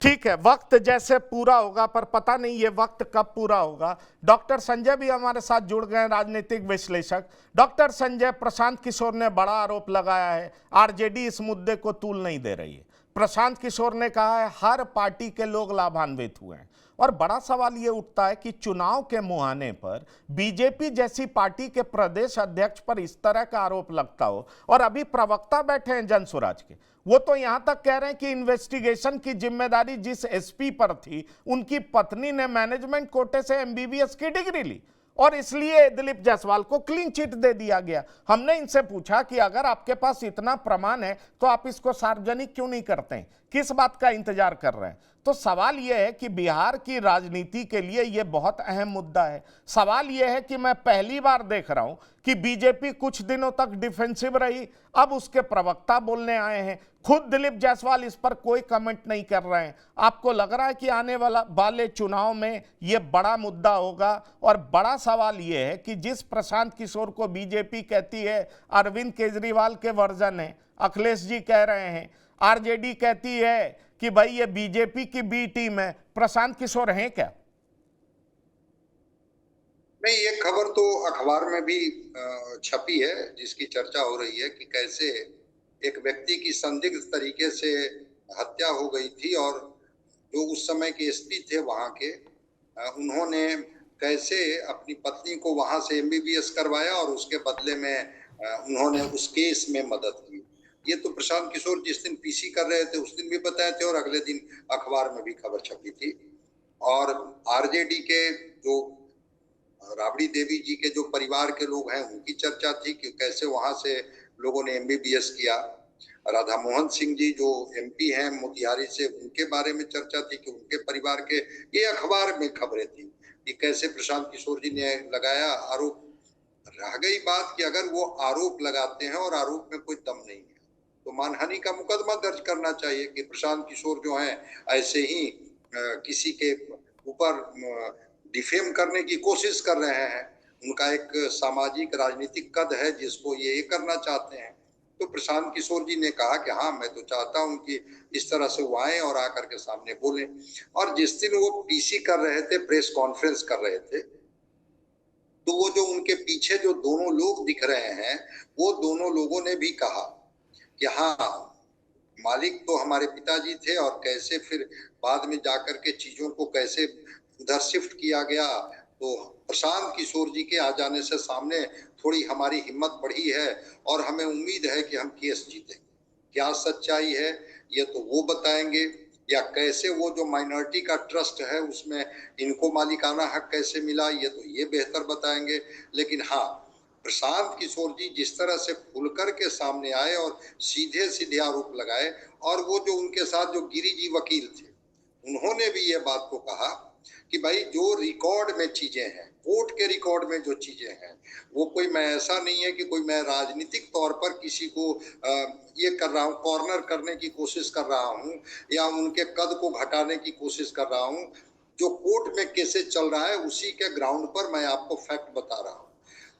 ठीक है, वक्त जैसे पूरा होगा, पर पता नहीं ये वक्त कब पूरा होगा। डॉक्टर संजय भी हमारे साथ जुड़ गए, राजनीतिक विश्लेषक। डॉक्टर संजय, प्रशांत किशोर ने बड़ा आरोप लगाया है आरजेडी इस मुद्दे को तूल नहीं दे रही है। प्रशांत किशोर ने कहा है हर पार्टी के लोग लाभान्वित हुए हैं, और बड़ा सवाल यह उठता है कि चुनाव के मुहाने पर बीजेपी जैसी पार्टी के प्रदेश अध्यक्ष पर इस तरह का आरोप लगता हो, और अभी प्रवक्ता बैठे हैं जनसुराज के, वो तो यहां तक कह रहे हैं कि इन्वेस्टिगेशन की जिम्मेदारी जिस एसपी पर थी, उनकी पत्नी ने मैनेजमेंट कोटे से एमबीबीएस की डिग्री ली और इसलिए दिलीप जायसवाल को क्लीन चिट दे दिया गया। हमने इनसे पूछा कि अगर आपके पास इतना प्रमाण है तो आप इसको सार्वजनिक क्यों नहीं करते हैं, किस बात का इंतजार कर रहे हैं? तो सवाल यह है कि बिहार की राजनीति के लिए यह बहुत अहम मुद्दा है। सवाल यह है कि मैं पहली बार देख रहा हूं कि बीजेपी कुछ दिनों तक डिफेंसिव रही, अब उसके प्रवक्ता बोलने आए हैं, खुद दिलीप जायसवाल इस पर कोई कमेंट नहीं कर रहे हैं। आपको लग रहा है कि आने वाले चुनाव में यह बड़ा मुद्दा होगा? और बड़ा सवाल यह है कि जिस प्रशांत किशोर को बीजेपी कहती है अरविंद केजरीवाल के वर्जन है, अखिलेश जी कह रहे हैं, आरजेडी कहती है कि भाई ये बीजेपी की बी टीम है, प्रशांत किशोर हैं क्या? नहीं, ये खबर तो अखबार में भी छपी है, जिसकी चर्चा हो रही है कि कैसे एक व्यक्ति की संदिग्ध तरीके से हत्या हो गई थी और जो उस समय के एसपी थे वहां के, उन्होंने कैसे अपनी पत्नी को वहां से एमबीबीएस करवाया और उसके बदले में उन्होंने उस केस में मदद की। ये तो प्रशांत किशोर जिस दिन पीसी कर रहे थे उस दिन भी बताए थे और अगले दिन अखबार में भी खबर छपी थी। और आरजेडी के जो राबड़ी देवी जी के जो परिवार के लोग हैं उनकी चर्चा थी कि कैसे वहां से लोगों ने एमबीबीएस किया। राधा मोहन सिंह जी जो एमपी हैं मोतिहारी से, उनके बारे में चर्चा थी कि उनके परिवार के, ये अखबार में खबरें थी कि कैसे प्रशांत किशोर जी ने लगाया आरोप। रह गई बात कि अगर वो आरोप लगाते हैं और आरोप में कोई दम नहीं है तो मानहानि का मुकदमा दर्ज करना चाहिए कि प्रशांत किशोर जो हैं ऐसे ही किसी के ऊपर डिफेम करने की कोशिश कर रहे हैं। उनका एक सामाजिक राजनीतिक कद है जिसको ये करना चाहते हैं। तो प्रशांत किशोर जी ने कहा कि हाँ, मैं तो चाहता हूं कि इस तरह से वो आए और आकर के सामने बोले। और जिस दिन वो पीसी कर रहे थे, प्रेस कॉन्फ्रेंस कर रहे थे, तो वो जो उनके पीछे जो दोनों लोग दिख रहे हैं, वो दोनों लोगों ने भी कहा कि हाँ, मालिक तो हमारे पिताजी थे और कैसे फिर बाद में जाकर के चीजों को कैसे उधर शिफ्ट किया गया। तो प्रशांत किशोर जी के आ जाने से सामने थोड़ी हमारी हिम्मत बढ़ी है और हमें उम्मीद है कि हम केस जीतेंगे। क्या सच्चाई है ये तो वो बताएंगे, या कैसे वो जो माइनॉरिटी का ट्रस्ट है उसमें इनको मालिकाना हक कैसे मिला ये तो ये बेहतर बताएंगे। लेकिन हाँ, प्रशांत किशोर जी जिस तरह से खुलकर के सामने आए और सीधे सीधे आरोप लगाए, और वो जो उनके साथ जो गिरी जी वकील थे उन्होंने भी ये बात को कहा कि भाई जो रिकॉर्ड में चीजें हैं, कोर्ट के रिकॉर्ड में जो चीजें हैं, वो कोई, मैं ऐसा नहीं है कि कोई मैं राजनीतिक तौर पर किसी को ये कर रहा हूँ, कॉर्नर करने की कोशिश कर रहा हूँ या उनके कद को घटाने की कोशिश कर रहा हूँ। जो कोर्ट में केसेस चल रहा है उसी के ग्राउंड पर मैं आपको फैक्ट बता रहा हूँ।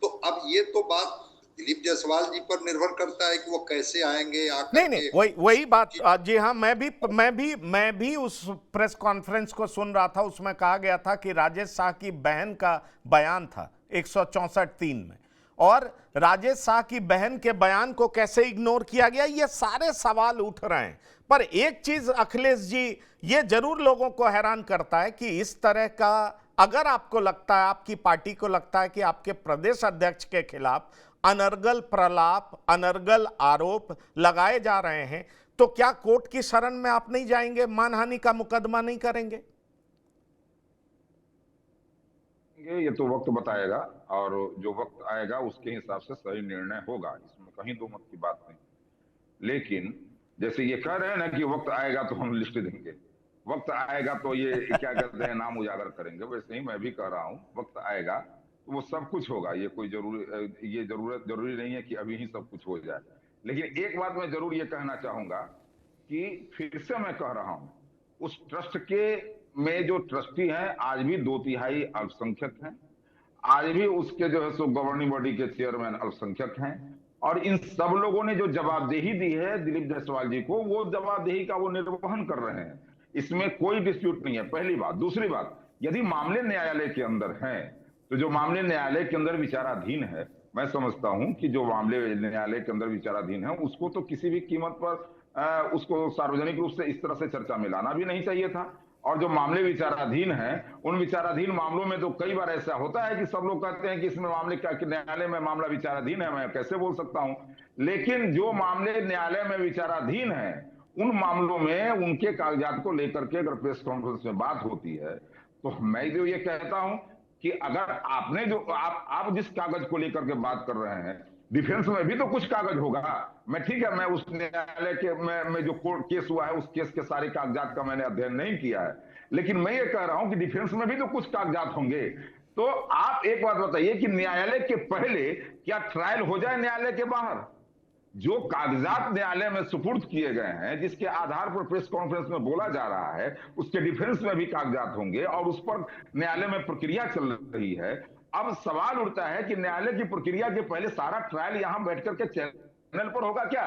तो अब ये तो बात दिलीप जायसवाल जी पर निर्भर करता है कि वो कैसे आएंगे आकर नहीं, वही बात। जी हाँ, मैं भी उस प्रेस कॉन्फ्रेंस को सुन रहा था। उसमें कहा गया था कि राजेश शाह की बहन का बयान था 164(3) में, और राजेश शाह की बहन के बयान को कैसे इग्नोर किया गया, ये सारे सवाल उठ रहे हैं। पर एक चीज अखिलेश जी, ये जरूर लोगों को हैरान करता है कि इस तरह का, अगर आपको लगता है, आपकी पार्टी को लगता है कि आपके प्रदेश अध्यक्ष के खिलाफ अनर्गल प्रलाप, अनर्गल आरोप लगाए जा रहे हैं, तो क्या कोर्ट की शरण में आप नहीं जाएंगे, मानहानि का मुकदमा नहीं करेंगे? ये तो वक्त बताएगा और जो वक्त आएगा उसके हिसाब से सही निर्णय होगा, इसमें कहीं दो मत की बात नहीं। लेकिन जैसे ये कह रहे हैं ना कि वक्त आएगा तो हम लिस्ट देंगे, वक्त आएगा तो ये क्या कहते हैं, नाम उजागर करेंगे, वैसे ही मैं भी कह रहा हूँ वक्त आएगा तो वो सब कुछ होगा। ये कोई जरूरी नहीं है कि अभी ही सब कुछ हो जाए। लेकिन एक बात मैं जरूर ये कहना चाहूंगा कि फिर से मैं कह रहा हूं, उस ट्रस्ट के में जो ट्रस्टी हैं आज भी 2/3 अल्पसंख्यक हैं, आज भी उसके जो है सो गवर्निंग बॉडी के चेयरमैन अल्पसंख्यक हैं, और इन सब लोगों ने जो जवाबदेही दी है दिलीप जायसवाल जी को, वो जवाबदेही का वो निर्वहन कर रहे हैं, इसमें कोई डिस्प्यूट नहीं है, पहली बात। दूसरी बात, यदि मामले न्यायालय के अंदर हैं तो जो मामले न्यायालय के अंदर विचाराधीन है, मैं समझता हूं कि जो मामले न्यायालय के अंदर विचाराधीन है उसको तो किसी भी कीमत पर उसको सार्वजनिक रूप से इस तरह से चर्चा में लाना भी नहीं चाहिए था। और जो मामले विचाराधीन हैं, उन विचाराधीन मामलों में तो कई बार ऐसा होता है कि सब लोग कहते हैं कि इसमें मामले क्या, कि न्यायालय में मामला विचाराधीन है, मैं कैसे बोल सकता हूं। लेकिन जो मामले न्यायालय में विचाराधीन है उन मामलों में उनके कागजात को लेकर के अगर प्रेस कॉन्फ्रेंस में बात होती है तो मैं जो ये कहता हूं कि अगर आपने जो आप जिस कागज को लेकर के बात कर रहे हैं, डिफेंस में भी तो कुछ कागज होगा। मैं ठीक है, मैं उस न्यायालय के में जो कोर्ट केस हुआ है उस केस के सारे कागजात का मैंने अध्ययन नहीं किया है, लेकिन मैं ये कह रहा हूं कि डिफेंस में भी तो कुछ कागजात होंगे। तो आप एक बात बताइए कि न्यायालय के पहले क्या ट्रायल हो जाए न्यायालय के बाहर? जो कागजात न्यायालय में सुपुर्द किए गए हैं, जिसके आधार पर प्रेस कॉन्फ्रेंस में बोला जा रहा है, उसके डिफेंस में भी कागजात होंगे और उस पर न्यायालय में प्रक्रिया चल रही है। अब सवाल उठता है कि न्यायालय की प्रक्रिया के पहले सारा ट्रायल यहां बैठकर के चैनल पर होगा क्या?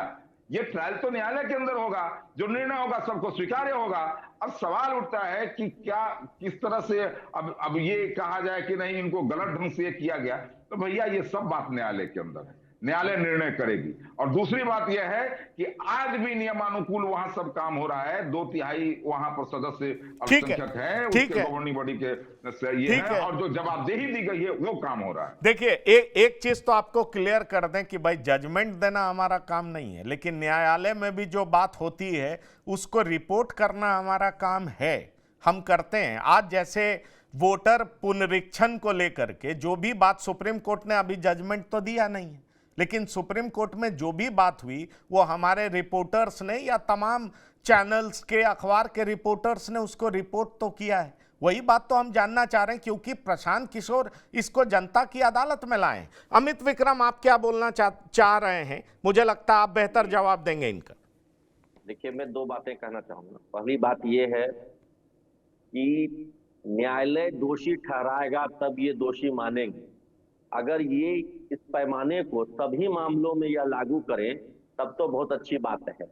ये ट्रायल तो न्यायालय के अंदर होगा, जो निर्णय होगा सबको स्वीकार्य होगा। अब सवाल उठता है कि क्या किस तरह से अब ये कहा जाए कि नहीं इनको गलत ढंग से किया गया, तो भैया ये सब बात न्यायालय के अंदर है। न्यायालय निर्णय करेगी। और दूसरी बात यह है कि आज भी नियमानुकूल वहां सब काम हो रहा है, 2/3 वहां पर सदस्य अल्पसंख्यक है, ठीक उसके है, गवर्निंग बॉडी के ये ठीक है, है। और जो जवाबदेही दी गई है वो काम हो रहा है। देखिए, एक चीज तो आपको क्लियर कर दें कि भाई जजमेंट देना हमारा काम नहीं है, लेकिन न्यायालय में भी जो बात होती है उसको रिपोर्ट करना हमारा काम है, हम करते हैं। आज जैसे वोटर पुनरीक्षण को लेकर के जो भी बात, सुप्रीम कोर्ट ने अभी जजमेंट तो दिया नहीं है, लेकिन सुप्रीम कोर्ट में जो भी बात हुई वो हमारे रिपोर्टर्स ने या तमाम चैनल्स के, अखबार के रिपोर्टर्स ने उसको रिपोर्ट तो किया है। वही बात तो हम जानना चाह रहे हैं, क्योंकि प्रशांत किशोर इसको जनता की अदालत में लाएं। अमित विक्रम, आप क्या बोलना चाह रहे हैं? मुझे लगता है आप बेहतर जवाब देंगे इनका। देखिए, मैं 2 बातें कहना चाहूंगा। पहली बात यह है कि न्यायालय दोषी ठहराएगा तब ये दोषी मानेंगे। अगर ये इस पैमाने को सभी मामलों में यह लागू करें तब तो बहुत अच्छी बात है।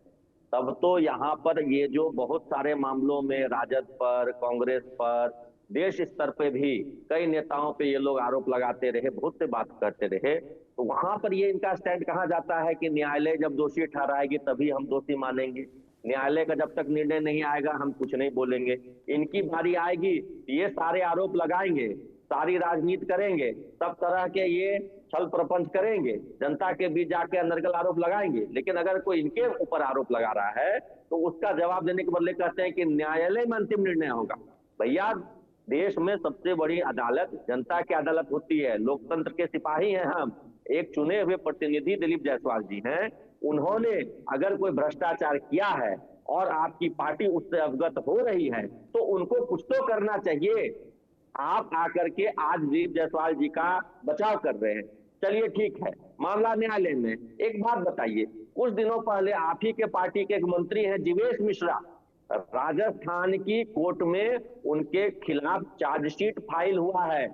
तब तो यहाँ पर ये जो बहुत सारे मामलों में राजद पर, कांग्रेस पर, देश स्तर पे भी कई नेताओं पे ये लोग आरोप लगाते रहे, बहुत से बात करते रहे, तो वहां पर ये इनका स्टैंड कहाँ जाता है कि न्यायालय जब दोषी ठहराएगी तभी हम दोषी मानेंगे। न्यायालय का जब तक निर्णय नहीं आएगा हम कुछ नहीं बोलेंगे। इनकी बारी आएगी, ये सारे आरोप लगाएंगे, सारी राजनीति करेंगे, सब तरह के ये छल प्रपंच करेंगे, जनता के बीच जाके अनर्गल आरोप लगाएंगे। लेकिन अगर कोई इनके ऊपर आरोप लगा रहा है तो उसका जवाब देने के बदले कहते हैं कि न्यायालय में अंतिम निर्णय होगा। भैया, देश में सबसे बड़ी अदालत जनता की अदालत होती है, लोकतंत्र के सिपाही हैं हम। एक चुने हुए प्रतिनिधि दिलीप जायसवाल जी हैं, उन्होंने अगर कोई भ्रष्टाचार किया है और आपकी पार्टी उससे अवगत हो रही है तो उनको कुछ तो करना चाहिए। आप आकर के आज दिलीप जायसवाल जी का बचाव कर रहे हैं, चलिए ठीक है, मामला न्यायालय में। एक बात बताइए, कुछ दिनों पहले आप ही के पार्टी के एक मंत्री हैं जीवेश मिश्रा, राजस्थान की कोर्ट में उनके खिलाफ चार्जशीट फाइल हुआ है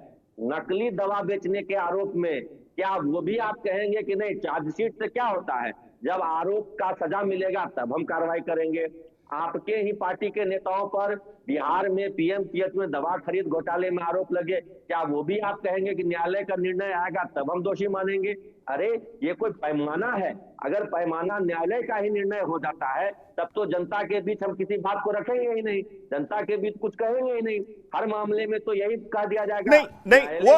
नकली दवा बेचने के आरोप में। क्या वो भी आप कहेंगे कि नहीं, चार्जशीट से क्या होता है, जब आरोप का सजा मिलेगा तब हम कार्रवाई करेंगे। आपके ही पार्टी के नेताओं पर बिहार में पीएमसीएच में दवा खरीद घोटाले में आरोप लगे, क्या वो भी आप कहेंगे कि न्यायालय का निर्णय आएगा तब हम दोषी मानेंगे? अरे ये कोई पैमाना है? अगर पैमाना न्यायालय का ही निर्णय हो जाता है तब तो जनता के बीच हम किसी बात को रखेंगे ही नहीं, जनता के बीच कुछ कहेंगे ही नहीं। हर मामले में तो यही कह दिया जाएगा नहीं, वो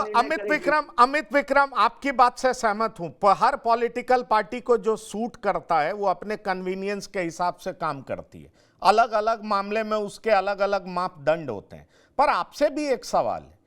अमित विक्रम आपकी बात से सहमत हूं। हर पॉलिटिकल पार्टी को जो सूट करता है वो अपने कन्वीनियंस के हिसाब से काम करती है, अलग अलग मामले में उसके अलग अलग मापदंड होते हैं। पर आपसे भी एक सवाल है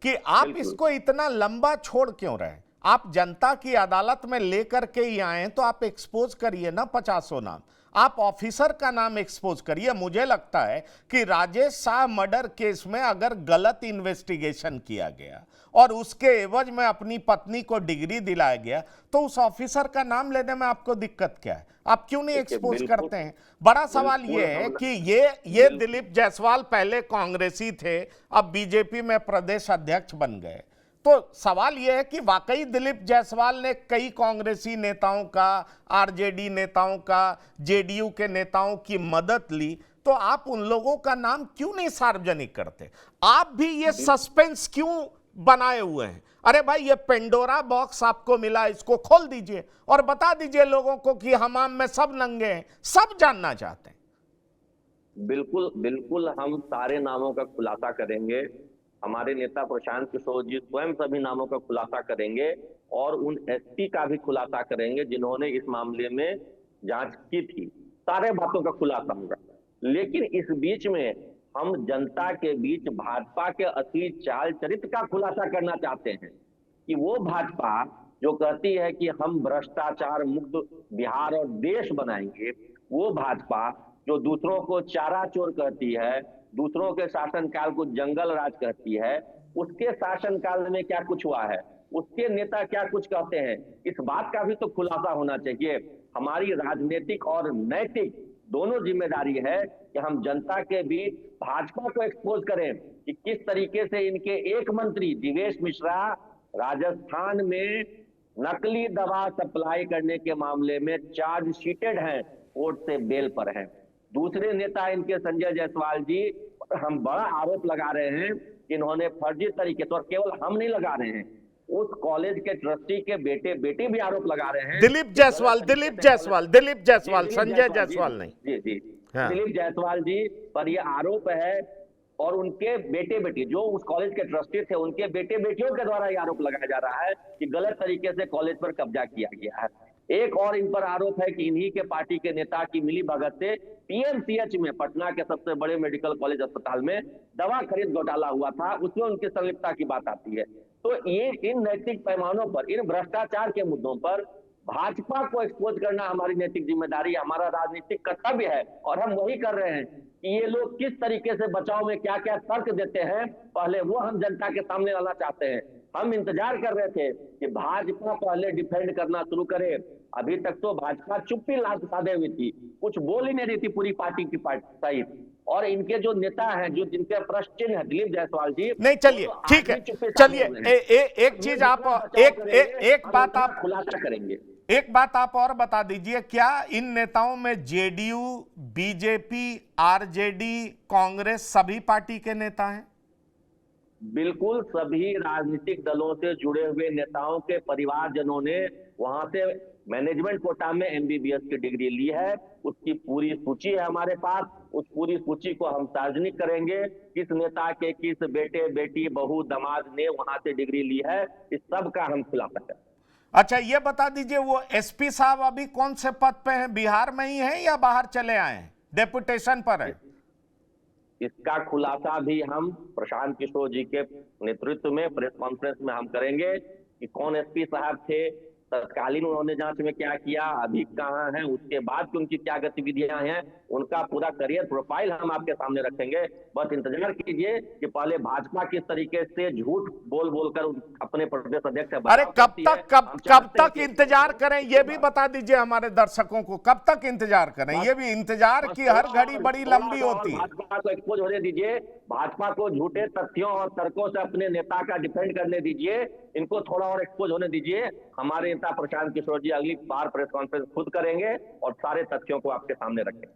कि आप इसको इतना लंबा छोड़ क्यों रहे? आप जनता की अदालत में लेकर के ही आए तो आप एक्सपोज करिए ना 50 नाम, आप ऑफिसर का नाम एक्सपोज करिए। मुझे लगता है कि राजेश शाह मर्डर केस में अगर गलत इन्वेस्टिगेशन किया गया और उसके एवज में अपनी पत्नी को डिग्री दिलाया गया तो उस ऑफिसर का नाम लेने में आपको दिक्कत क्या है? आप क्यों नहीं एक्सपोज करते हैं? बड़ा सवाल यह है कि ये दिलीप जायसवाल पहले कांग्रेसी थे, अब बीजेपी में प्रदेश अध्यक्ष बन गए। तो सवाल यह है कि वाकई दिलीप जायसवाल ने कई कांग्रेसी नेताओं का, आरजेडी नेताओं का, जेडीयू के नेताओं की मदद ली, तो आप उन लोगों का नाम क्यों नहीं सार्वजनिक करते? आप भी ये सस्पेंस क्यों बनाए हुए हैं? अरे भाई, ये पेंडोरा बॉक्स आपको मिला, इसको खोल दीजिए और बता दीजिए लोगों को कि हमाम में सब नंगे हैं, सब जानना चाहते हैं। बिल्कुल बिल्कुल, हम सारे नामों का खुलासा करेंगे। हमारे नेता प्रशांत किशोर जी स्वयं सभी नामों का खुलासा करेंगे और उन एसपी का भी खुलासा करेंगे जिन्होंने इस मामले में जांच की थी। सारे बातों का खुलासा होगा। लेकिन इस बीच में हम जनता के बीच भाजपा के असली चाल चरित्र का खुलासा करना चाहते हैं कि वो भाजपा जो कहती है कि हम भ्रष्टाचार मुक्त बिहार और देश बनाएंगे, वो भाजपा जो दूसरों को चारा चोर कहती है, दूसरों के शासनकाल को जंगल राज कहती है, उसके शासनकाल में क्या कुछ हुआ है, उसके नेता क्या कुछ कहते हैं, इस बात का भी तो खुलासा होना चाहिए। हमारी राजनीतिक और नैतिक दोनों जिम्मेदारी है कि हम जनता के बीच भाजपा को एक्सपोज करें कि किस तरीके से इनके एक मंत्री जीवेश मिश्रा राजस्थान में नकली दवा सप्लाई करने के मामले में चार्जशीटेड हैं, कोर्ट से बेल पर हैं। दूसरे नेता इनके संजय जायसवाल जी, हम बड़ा आरोप लगा रहे हैं कि इन्होंने फर्जी तरीके से, और केवल हम नहीं लगा रहे हैं, उस कॉलेज के ट्रस्टी के बेटे बेटी भी आरोप लगा रहे हैं। दिलीप जायसवाल, दिलीप जायसवाल, दिलीप जायसवाल, जी, संजय जायसवाल नहीं। जी जी हाँ। दिलीप जायसवाल जी पर यह आरोप है और उनके बेटे बेटी जो उस कॉलेज के ट्रस्टी थे उनके बेटे बेटियों के द्वारा यह आरोप लगाया जा रहा है कि गलत तरीके से कॉलेज पर कब्जा किया गया है। एक और इन पर आरोप है कि इन्हीं के पार्टी के नेता की मिली भगत से पीएमसीएच में, पटना के सबसे बड़े मेडिकल कॉलेज अस्पताल में दवा खरीद घोटाला हुआ था, उसमें उनकी संलिप्तता की बात आती है। तो ये इन नैतिक पैमानों पर, इन भ्रष्टाचार के मुद्दों पर भाजपा को एक्सपोज करना हमारी नैतिक जिम्मेदारी, हमारा राजनीतिक कर्तव्य है और हम वही कर रहे हैं कि ये लोग किस तरीके से बचाव में क्या क्या तर्क देते हैं, पहले वो हम जनता के सामने लाना चाहते हैं। हम इंतजार कर रहे थे कि भाजपा पहले डिफेंड करना शुरू करे। अभी तक तो भाजपा चुप्पी साधे हुई थी, कुछ बोल ही नहीं रही थी पूरी पार्टी की सहित। और इनके जो नेता हैं, जो जिनके प्रश्न चिन्ह है, दिलीप जायसवाल जी, नहीं, चलिए ठीक है, चलिए एक चीज आप एक बात आप खुलासा करेंगे। एक बात आप और बता दीजिए, क्या इन नेताओं में जेडीयू, बीजेपी, आरजेडी, कांग्रेस सभी पार्टी के नेता हैं? बिल्कुल, सभी राजनीतिक दलों से जुड़े हुए नेताओं के परिवारजनों ने वहां से मैनेजमेंट कोटा में एमबीबीएस की डिग्री ली है। उसकी पूरी सूची है हमारे पास, उस पूरी सूची को हम सार्वजनिक करेंगे। किस नेता के किस बेटे बेटी बहू दामाद ने वहां से डिग्री ली है, इस सब का हम खुलासा करें। अच्छा, ये बता दीजिए, वो एसपी साहब अभी कौन से पद पे हैं? बिहार में ही हैं या बाहर चले आए हैं, डेपुटेशन पर है? इसका खुलासा भी हम प्रशांत किशोर जी के नेतृत्व में प्रेस कॉन्फ्रेंस में हम करेंगे कि कौन एसपी साहब थे, तत्कालीन उन्होंने जांच में क्या किया, अभी कहाँ हैं, उसके बाद की उनकी क्या गतिविधियां हैं, उनका पूरा करियर प्रोफाइल हम आपके सामने रखेंगे। बस इंतजार कीजिए कि पहले भाजपा किस तरीके से झूठ बोल बोलकर अपने प्रदेश अध्यक्ष। अरे कब तक इंतजार करें, ये भी बता दीजिए हमारे दर्शकों को, कब तक इंतजार करें? ये भी इंतजार की हर घड़ी बड़ी लंबी होती है। भाजपा को एक्सपोज होने दीजिए, भाजपा को झूठे तथ्यों और तर्कों से अपने नेता का डिफेंड करने दीजिए, इनको थोड़ा और एक्सपोज होने दीजिए। हमारे नेता प्रशांत किशोर जी अगली बार प्रेस कॉन्फ्रेंस खुद करेंगे और सारे तथ्यों को आपके सामने रखेंगे।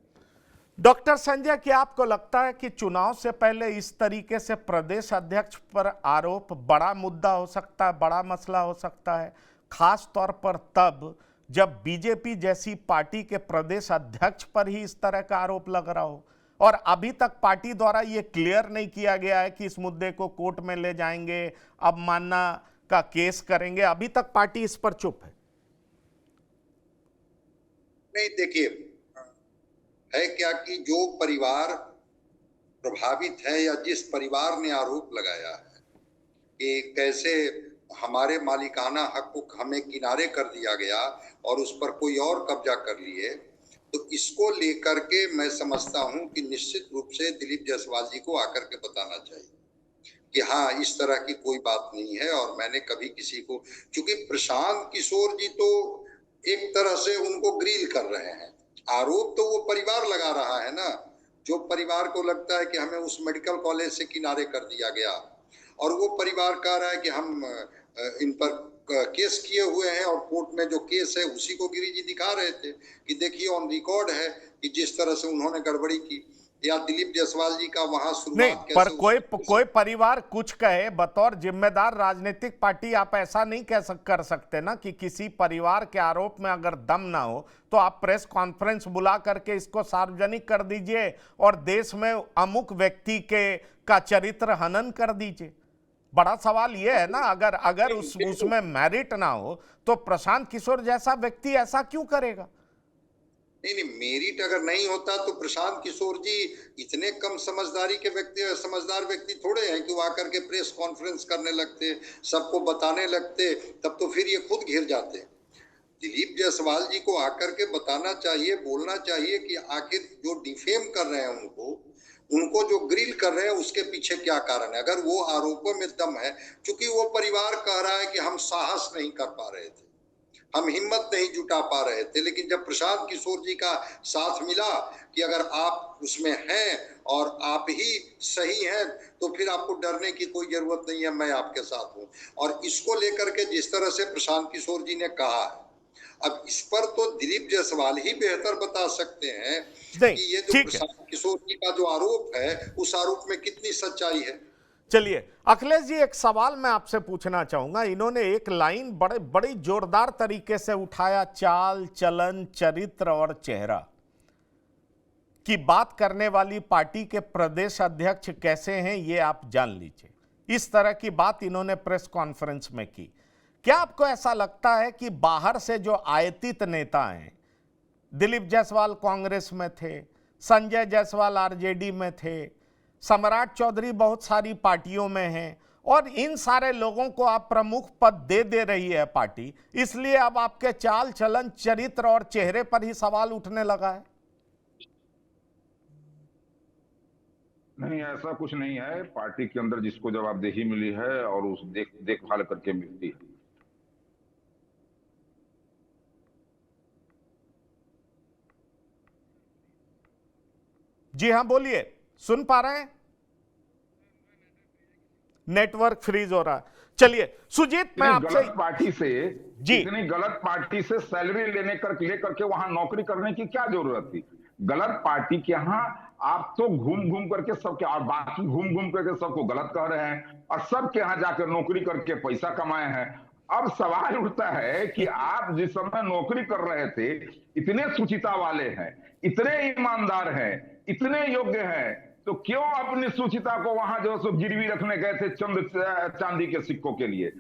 डॉक्टर संजय, क्या आपको लगता है कि चुनाव से पहले इस तरीके से प्रदेश अध्यक्ष पर आरोप बड़ा मुद्दा हो सकता है, बड़ा मसला हो सकता है, खास तौर पर तब जब बीजेपी जैसी पार्टी के प्रदेश अध्यक्ष पर ही इस तरह का आरोप लग रहा हो और अभी तक पार्टी द्वारा यह क्लियर नहीं किया गया है कि इस मुद्दे को कोर्ट में ले जाएंगे, अवमानना का केस करेंगे? अभी तक पार्टी इस पर चुप है। नहीं, देखिए, है क्या कि जो परिवार प्रभावित है या जिस परिवार ने आरोप लगाया है कि कैसे हमारे मालिकाना हक को हमें किनारे कर दिया गया और उस पर कोई और कब्जा कर लिए, तो इसको लेकर के मैं समझता हूं कि निश्चित रूप से दिलीप जायसवाल जी को आकर के बताना चाहिए कि हाँ, इस तरह की कोई बात नहीं है और मैंने कभी किसी को, क्योंकि प्रशांत किशोर जी तो एक तरह से उनको ग्रिल कर रहे हैं। आरोप तो वो परिवार लगा रहा है ना, जो परिवार को लगता है कि हमें उस मेडिकल कॉलेज से किनारे कर दिया गया, और वो परिवार कह रहा है कि हम इन पर केस किए हुए हैं और कोर्ट में जो केस है उसी को गिरी जी दिखा रहे थे कि देखिए ऑन रिकॉर्ड है कि जिस तरह से उन्होंने गड़बड़ी की, या दिलीप जायसवाल जी का वहां शुरुआत नहीं, पर कोई परिवार कुछ कहे, बतौर जिम्मेदार राजनीतिक पार्टी आप ऐसा नहीं कर सकते ना कि किसी परिवार के आरोप में अगर दम ना हो तो आप प्रेस कॉन्फ्रेंस बुला करके इसको सार्वजनिक कर दीजिए और देश में अमुक व्यक्ति का चरित्र हनन कर दीजिए। बड़ा सवाल यह है ना, अगर उसमें मेरिट ना हो तो प्रशांत किशोर जैसा व्यक्ति ऐसा क्यों करेगा? नहीं, मेरिट अगर नहीं होता तो प्रशांत किशोर जी इतने कम समझदारी के समझदार व्यक्ति थोड़े हैं कि वो आकर के प्रेस कॉन्फ्रेंस करने लगते, सबको बताने लगते, तब तो फिर ये खुद घिर जाते। दिलीप जायसवाल जी को आकर के बताना चाहिए, बोलना चाहिए कि आखिर जो डिफेम कर रहे हैं उनको जो ग्रिल कर रहे हैं उसके पीछे क्या कारण है। अगर वो आरोपों में दम है, क्योंकि वो परिवार कह रहा है कि हम साहस नहीं कर पा रहे थे, हम हिम्मत नहीं जुटा पा रहे थे, लेकिन जब प्रशांत किशोर जी का साथ मिला कि अगर आप उसमें हैं और आप ही सही हैं तो फिर आपको डरने की कोई जरूरत नहीं है, मैं आपके साथ हूं। और इसको लेकर के जिस तरह से प्रशांत किशोर जी ने कहा है, अब इस पर तो दिलीप जायसवाल ही बेहतर बता सकते हैं कि ये जो प्रशांत किशोर जी का जो आरोप है उस आरोप में कितनी सच्चाई है। चलिए अखिलेश जी, एक सवाल मैं आपसे पूछना चाहूंगा। इन्होंने एक लाइन बड़ी जोरदार तरीके से उठाया, चाल चलन चरित्र और चेहरा की बात करने वाली पार्टी के प्रदेश अध्यक्ष कैसे हैं ये आप जान लीजिए। इस तरह की बात इन्होंने प्रेस कॉन्फ्रेंस में की। क्या आपको ऐसा लगता है कि बाहर से जो आयातित नेता हैं, दिलीप जायसवाल कांग्रेस में थे, संजय जायसवाल आरजेडी में थे, सम्राट चौधरी बहुत सारी पार्टियों में हैं, और इन सारे लोगों को आप प्रमुख पद दे रही है पार्टी, इसलिए अब आपके चाल चलन चरित्र और चेहरे पर ही सवाल उठने लगा है? नहीं, ऐसा कुछ नहीं है। पार्टी के अंदर जिसको जवाबदेही मिली है और उस देखभाल करके मिलती है। जी हाँ, बोलिए, सुन पा रहे हैं? नेटवर्क फ्रीज हो रहा है। चलिए सुजीत, मैं आपसे गलत पार्टी से जी, इतनी गलत पार्टी से सैलरी लेकर के वहां नौकरी करने की क्या जरूरत थी? गलत पार्टी के यहाँ आप तो घूम घूम करके सबके, और बाकी घूम घूम करके सबको गलत कह रहे हैं, और सबके यहाँ जाकर नौकरी करके पैसा कमाए हैं। अब सवाल उठता है कि आप जिस समय नौकरी कर रहे थे, इतने सुचिता वाले हैं, इतने ईमानदार हैं, इतने योग्य हैं, तो क्यों अपनी सुचिता को वहां जो है सो गिरवी रखने गए थे चंद चांदी के सिक्कों के लिए?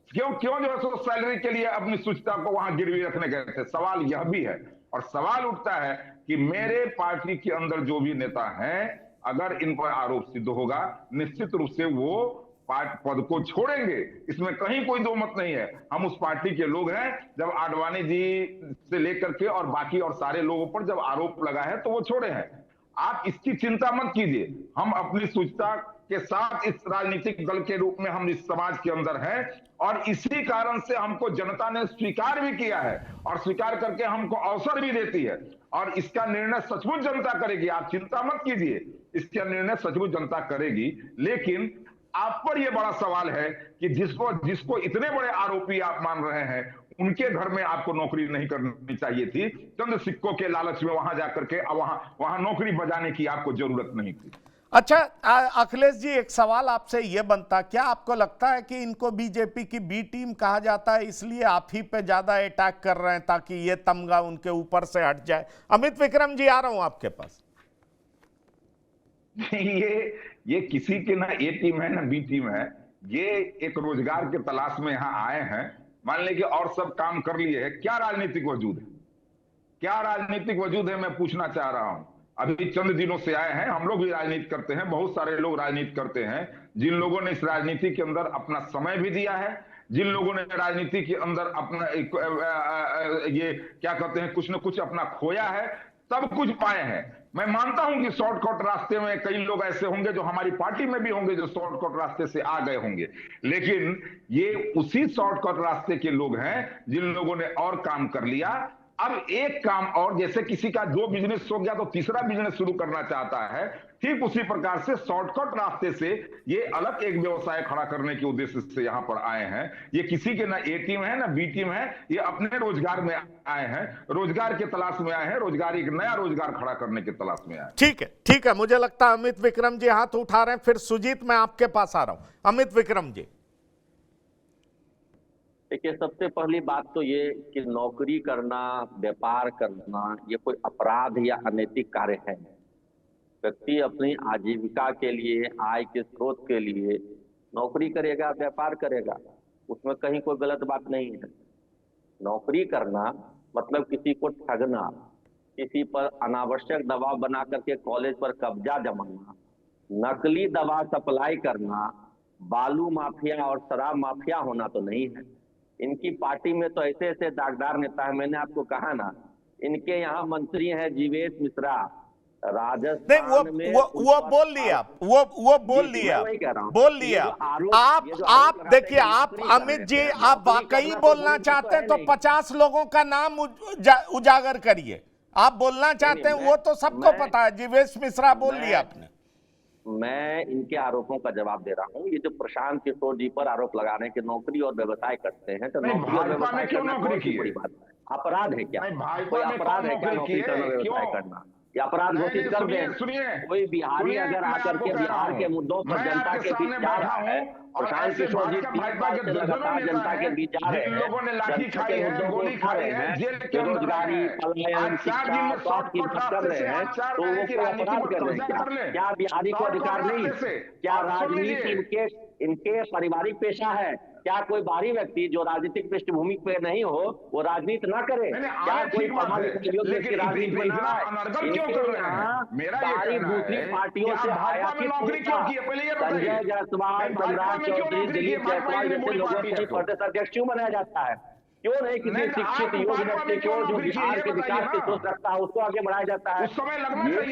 क्यों जो है सो सैलरी के लिए अपनी सुचिता को वहां गिरवी रखने गए थे? सवाल यह भी है। और सवाल उठता है कि मेरे पार्टी के अंदर जो भी नेता हैं, अगर इन पर आरोप सिद्ध होगा, निश्चित रूप से वो पद को छोड़ेंगे, इसमें कहीं कोई दो मत नहीं है। हम उस पार्टी के लोग हैं। जब आडवाणी जी से लेकर के और बाकी और सारे लोगों पर जब आरोप लगा है तो वो छोड़े हैं। आप इसकी चिंता मत कीजिए। हम अपनी सूचना के साथ इस राजनीतिक दल के रूप में हम इस समाज के अंदर हैं, और इसी कारण से हमको जनता ने स्वीकार भी किया है, और स्वीकार करके हमको अवसर भी देती है, और इसका निर्णय सचमुच जनता करेगी। आप चिंता मत कीजिए, इसका निर्णय सचमुच जनता करेगी। लेकिन आप पर यह बड़ा सवाल है कि जिसको इतने बड़े आरोपी आप मान रहे हैं, उनके घर में आपको नौकरी नहीं करनी चाहिए थी। चंद सिक्कों के लालच में वहां जाकर के वहां नौकरी बजाने की आपको जरूरत नहीं थी। अच्छा अखिलेश जी, एक सवाल आपसे यह बनता, क्या आपको लगता है कि इनको बीजेपी की बी टीम कहा जाता है, इसलिए आप ही पे ज्यादा अटैक कर रहे हैं ताकि ये तमगा उनके ऊपर से हट जाए? अमित विक्रम जी, आ रहा हूं आपके पास। ये किसी की ना ए टीम है ना बी टीम है। ये एक रोजगार के तलाश में यहाँ आए हैं। मान लें कि और सब काम कर लिए हैं, क्या राजनीतिक वजूद है? क्या राजनीतिक वजूद है, मैं पूछना चाह रहा हूं। अभी चंद दिनों से आए हैं, हम लोग भी राजनीति करते हैं, बहुत सारे लोग राजनीति करते हैं। जिन लोगों ने इस राजनीति के अंदर अपना समय भी दिया है, जिन लोगों ने राजनीति के अंदर अपना ये क्या कहते हैं, कुछ न कुछ अपना खोया है, सब कुछ पाए हैं। मैं मानता हूं कि शॉर्टकट रास्ते में कई लोग ऐसे होंगे जो हमारी पार्टी में भी होंगे जो शॉर्टकट रास्ते से आ गए होंगे, लेकिन ये उसी शॉर्टकट रास्ते के लोग हैं जिन लोगों ने और काम कर लिया। अब एक काम और, जैसे किसी का दो बिजनेस हो गया तो तीसरा बिजनेस शुरू करना चाहता है, ठीक उसी प्रकार से शॉर्टकट रास्ते से ये अलग एक व्यवसाय खड़ा करने के उद्देश्य से यहां पर आए हैं। ये किसी के ना ए टीम है ना बी टीम है, ये अपने रोजगार में आए हैं, रोजगार के तलाश में आए हैं, रोजगार, एक नया रोजगार खड़ा करने के तलाश में आए। ठीक है, मुझे लगता है अमित विक्रम जी हाथ उठा रहे हैं, फिर सुजीत मैं आपके पास आ रहा हूं। अमित विक्रम जी, देखिए, सबसे पहली बात तो ये कि नौकरी करना, व्यापार करना, ये कोई अपराध या अनैतिक कार्य है। व्यक्ति अपनी आजीविका के लिए, आय के स्रोत के लिए नौकरी करेगा, व्यापार करेगा, उसमें कहीं कोई गलत बात नहीं है। नौकरी करना मतलब किसी को ठगना, किसी पर अनावश्यक दबाव बना करके कॉलेज पर कब्जा जमाना, नकली दवा सप्लाई करना, बालू माफिया और शराब माफिया होना तो नहीं है। इनकी पार्टी में तो ऐसे ऐसे दागदार नेता है। मैंने आपको कहा ना, इनके यहाँ मंत्री हैं जीवेश मिश्रा, राजस्थान में वो बोल लिया, वो बोल लिया। आप देखिए, आप अमित जी, आप वाकई बोलना चाहते हैं तो 50 लोगों का नाम उजागर करिए। आप बोलना चाहते हैं, वो तो सबको पता है। जीवेश मिश्रा बोल लिया आपने। मैं इनके आरोपों का जवाब दे रहा हूँ। ये जो प्रशांत किशोर जी पर आरोप लगाने के नौकरी और व्यवसाय करते हैं, तो नौकरी और व्यवसाय करना कौन सी बड़ी बात है? अपराध है क्या? कोई अपराध है क्या नौकरी करना, व्यवसाय करना? या अपराध घोषित कर दें। कोई बिहारी अगर आकर के बिहार के मुद्दों पर जनता के बीच जा रहा है, प्रशांत किशोर जी 3 साल से लगातार जनता के बीच जा रहे हैं, जनता के मुद्दों को उठा रहे हैं, बेरोजगारी, पलायन, शिक्षा, स्वास्थ्य की बात कर रहे हैं, तो वो कोई अपराध कर रहे हैं क्या बिहारी को अधिकार नहीं? क्या राजनीति इनके पारिवारिक पेशा है? क्या कोई बाहरी व्यक्ति जो राजनीतिक पृष्ठभूमि पे नहीं हो वो राजनीति ना करे? क्या कोई राजनीति में ना आए? बाहरी दूसरी पार्टियों से आयातित संजय जायसवाल, मनराज चौधरी, दिलीप जायसवाल जैसे लोगों को प्रदेश अध्यक्ष क्यों बनाया जाता है? क्यों नहीं किसी शिक्षित योग्य व्यक्ति को जो बिहार के विकास की सोच रखता है उसको आगे बढ़ाया जाता है? लोगों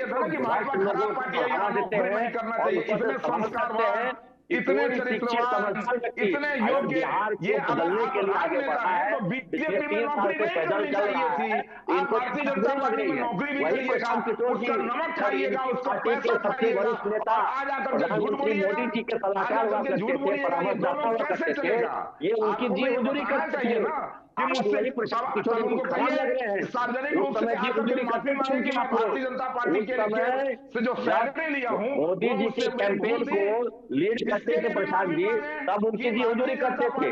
को बढ़ावा देते हैं और इतने संस्कार हैं, इतने इतने योग्य बिहार को बदलने के लिए आगे बढ़ा है। पिछले 3 साल से पैदल चल रहा है, इनको लग रही है। वही प्रशांत किशोर जी पार्टी के सबसे वरिष्ठ नेता प्रधानमंत्री मोदी जी के सलाहकार हुआ करते थे, परामर्शदाता हुआ करते थे, ये उनकी जी हुजूरी करते थे। प्रशांत किशोर जी को खराब लग रहे हैं, उस समय जी हुजूरी करते थे। भारतीय जनता पार्टी के समय से जो सैलरी लिया हूं मोदी जी के कैंपेन को लीड करते थे प्रशांत जी, तब उनकी जी हुजूरी करते थे।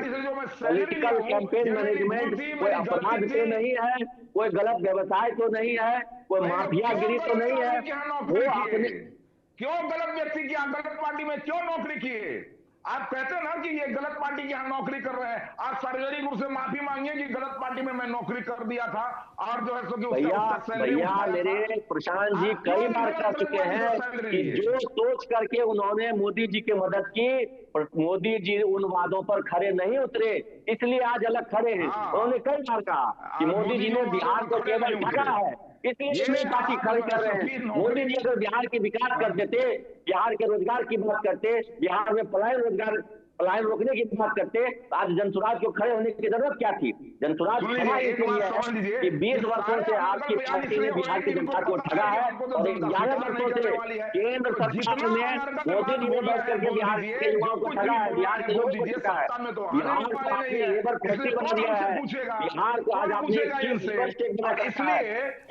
पॉलिटिकल कैंपेन मैनेजमेंट कोई अपराध तो नहीं है, कोई गलत व्यवसाय तो नहीं है, कोई माफियागिरी तो नहीं है। वो आपने क्यों गलत व्यक्ति की गलत पार्टी में क्यों नौकरी की? आप कहते हैं ना कि ये गलत पार्टी की यहाँ नौकरी कर रहे हैं, आप सार्वजनिक रूप से माफी मांगिए कि गलत पार्टी में मैं नौकरी कर दिया था और जो है सो कि भैया मेरे प्रशांत जी कई बार कह चुके हैं कि जो सोच करके उन्होंने मोदी जी की मदद की, मोदी जी उन वादों पर खरे नहीं उतरे, इसलिए आज अलग खड़े हैं। उन्होंने कई बार कहा कि मोदी जी ने बिहार को केवल ठगा है, इसलिए पार्टी खड़ी कर रहे हैं। मोदी जी अगर बिहार के विकास कर देते, बिहार के रोजगार की बात करते, बिहार में पलायन रोकने की बात करते, आज जनसुराज को खड़े होने की जरूरत क्या थी? जनसुराज खड़ा इसलिए है कि 20 वर्षों से आपकी पार्टी ने बिहार की जनता को ठगा है और 11 वर्षों से केंद्र सरकार ने मोदी जी ने बैठ करके बिहार के युवाओं को ठगा है, बिहार के लोगों को ठगा है, बिहार को आपने लेबर फैक्ट्री बना दिया है, बिहार को आज आपने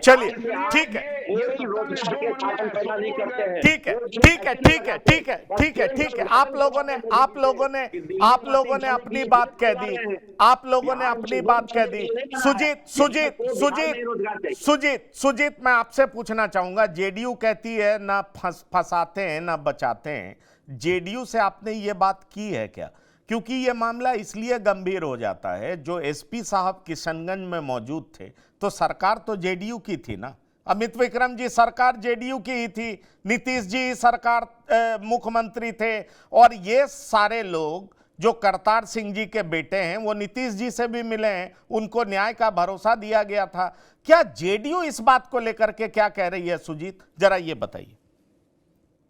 चलिए ठीक है, रोजगार के साधन पैदा नहीं करते हैं। ठीक है ठीक है ठीक है ठीक है ठीक है ठीक है, आप लोगों ने अपनी बात कह दी, आप लोगों ने अपनी बात कह दी। सुजीत मैं आपसे पूछना चाहूंगा, जेडीयू कहती है ना फंसाते हैं ना बचाते हैं, जेडीयू से आपने ये बात की है क्या? क्योंकि ये मामला इसलिए गंभीर हो जाता है, जो एसपी साहब किशनगंज में मौजूद थे तो सरकार तो जेडीयू की थी ना, अमित विक्रम जी सरकार जेडीयू की ही थी, नीतीश जी सरकार मुख्यमंत्री थे, और ये सारे लोग जो करतार सिंह जी के बेटे हैं वो नीतीश जी से भी मिले हैं, उनको न्याय का भरोसा दिया गया था। क्या जेडीयू इस बात को लेकर के क्या कह रही है सुजीत, जरा ये बताइए।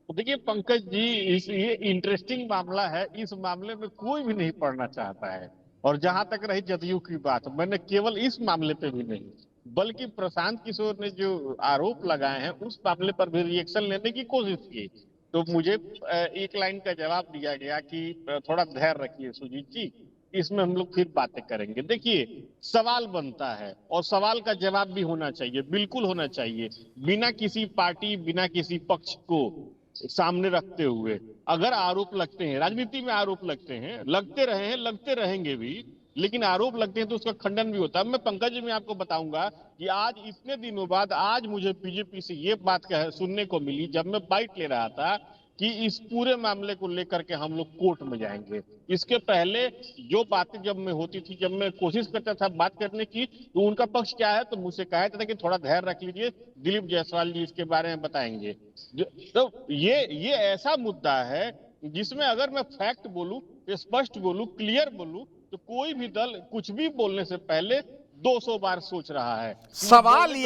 देखिए पंकज जी, ये इंटरेस्टिंग मामला है, इस मामले में कोई भी नहीं पढ़ना चाहता है। और जहां तक रही जदयू की बात, मैंने केवल इस मामले पे भी नहीं बल्कि प्रशांत किशोर ने जो आरोप लगाए हैं उस मामले पर भी रिएक्शन लेने की कोशिश की, तो मुझे एक लाइन का जवाब दिया गया कि थोड़ा धैर्य रखिए सुजीत जी, इसमें हम लोग फिर बातें करेंगे। देखिए सवाल बनता है और सवाल का जवाब भी होना चाहिए, बिल्कुल होना चाहिए, बिना किसी पार्टी बिना किसी पक्ष को सामने रखते हुए। अगर आरोप लगते हैं, राजनीति में आरोप लगते हैं, लगते रहे हैं, लगते रहेंगे भी, लेकिन आरोप लगते हैं तो उसका खंडन भी होता है। मैं पंकज जी में आपको बताऊंगा कि आज इतने दिनों बाद आज मुझे बीजेपी से ये बात सुनने को मिली जब मैं बाइट ले रहा था कि इस पूरे मामले को लेकर के हम लोग कोर्ट में जाएंगे। इसके पहले जो बातें जब मैं होती थी, जब मैं कोशिश करता था बात करने की, तो उनका पक्ष क्या है तो मुझसे कहा जाता था कि थोड़ा धैर्य रख लीजिए, दिलीप जायसवाल जी इसके बारे में बताएंगे। तो ये ऐसा मुद्दा है जिसमें अगर मैं फैक्ट बोलूं, स्पष्ट बोलूं, क्लियर बोलूं, तो कोई भी दल कुछ भी बोलने से पहले 200 बार सोच रहा है। सवाल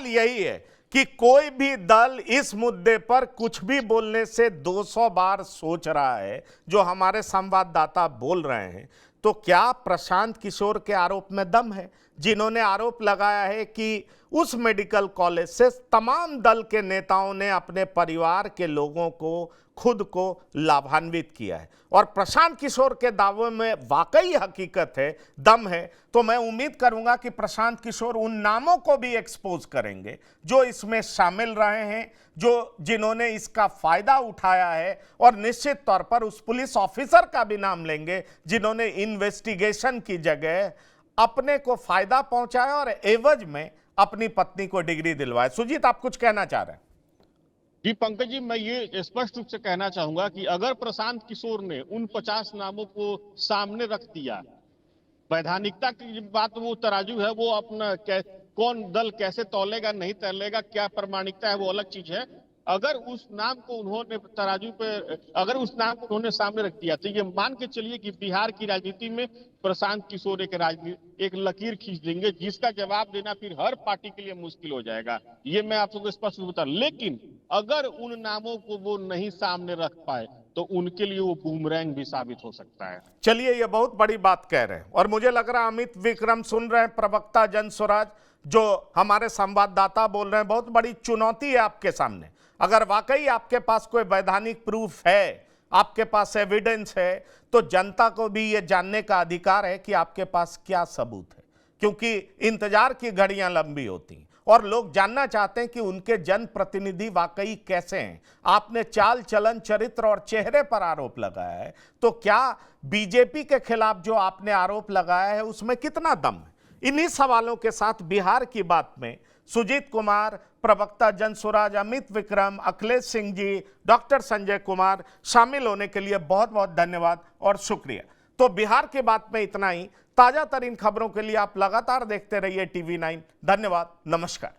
यही है कि कोई भी दल इस मुद्दे पर कुछ भी बोलने से 200 बार सोच रहा है, जो हमारे संवाददाता बोल रहे हैं। तो क्या प्रशांत किशोर के आरोप में दम है? जिन्होंने आरोप लगाया है कि उस मेडिकल कॉलेज से तमाम दल के नेताओं ने अपने परिवार के लोगों को, खुद को लाभान्वित किया है। और प्रशांत किशोर के दावों में वाकई हकीकत है, दम है, तो मैं उम्मीद करूंगा कि प्रशांत किशोर उन नामों को भी एक्सपोज करेंगे जो इसमें शामिल रहे हैं, जिन्होंने इसका फायदा उठाया है, और निश्चित तौर पर उस पुलिस ऑफिसर का भी नाम लेंगे जिन्होंने इन्वेस्टिगेशन की जगह अपने को फायदा पहुंचाया और एवज में अपनी पत्नी को डिग्री दिलवाए। सुजीत, आप कुछ कहना चाह रहे हैं? जी पंकज जी, मैं ये स्पष्ट रूप से कहना चाहूंगा कि अगर प्रशांत किशोर ने उन 50 नामों को सामने रख दिया, वैधानिकता की बात, वो तराजू है, वो अपना कौन दल कैसे तौलेगा नहीं तौलेगा, क्या प्रामाणिकता है, वो अलग चीज है। अगर उस नाम को उन्होंने तराजू पे, अगर उस नाम को उन्होंने सामने रख दिया, तो ये मान के चलिए कि बिहार की राजनीति में प्रशांत किशोर एक लकीर खींच देंगे, जिसका जवाब देना फिर हर पार्टी के लिए मुश्किल हो जाएगा। ये मैं आप सबको स्पष्ट रूप से बता। लेकिन अगर उन नामों को वो नहीं सामने रख पाए तो उनके लिए वो बूमरैंग भी साबित हो सकता है। चलिए, ये बहुत बड़ी बात कह रहे हैं और मुझे लग रहा है अमित विक्रम सुन रहे हैं, प्रवक्ता जन स्वराज, जो हमारे संवाददाता बोल रहे हैं, बहुत बड़ी चुनौती है आपके सामने। अगर वाकई आपके पास कोई वैधानिक प्रूफ है, आपके पास एविडेंस है, तो जनता को भी ये जानने का अधिकार है कि आपके पास क्या सबूत है, क्योंकि इंतजार की घड़ियां लंबी होती हैं और लोग जानना चाहते हैं कि उनके जनप्रतिनिधि वाकई कैसे हैं। आपने चाल चलन, चरित्र और चेहरे पर आरोप लगाया है, तो क्या बीजेपी के खिलाफ जो आपने आरोप लगाया है उसमें कितना दम है? इन्हीं सवालों के साथ बिहार की बात में सुजीत कुमार, प्रवक्ता जन स्वराज, अमित विक्रम, अखिलेश सिंह जी, डॉक्टर संजय कुमार शामिल होने के लिए बहुत बहुत धन्यवाद और शुक्रिया। तो बिहार की बात में इतना ही। ताजा तरीन खबरों के लिए आप लगातार देखते रहिए TV9। धन्यवाद, नमस्कार।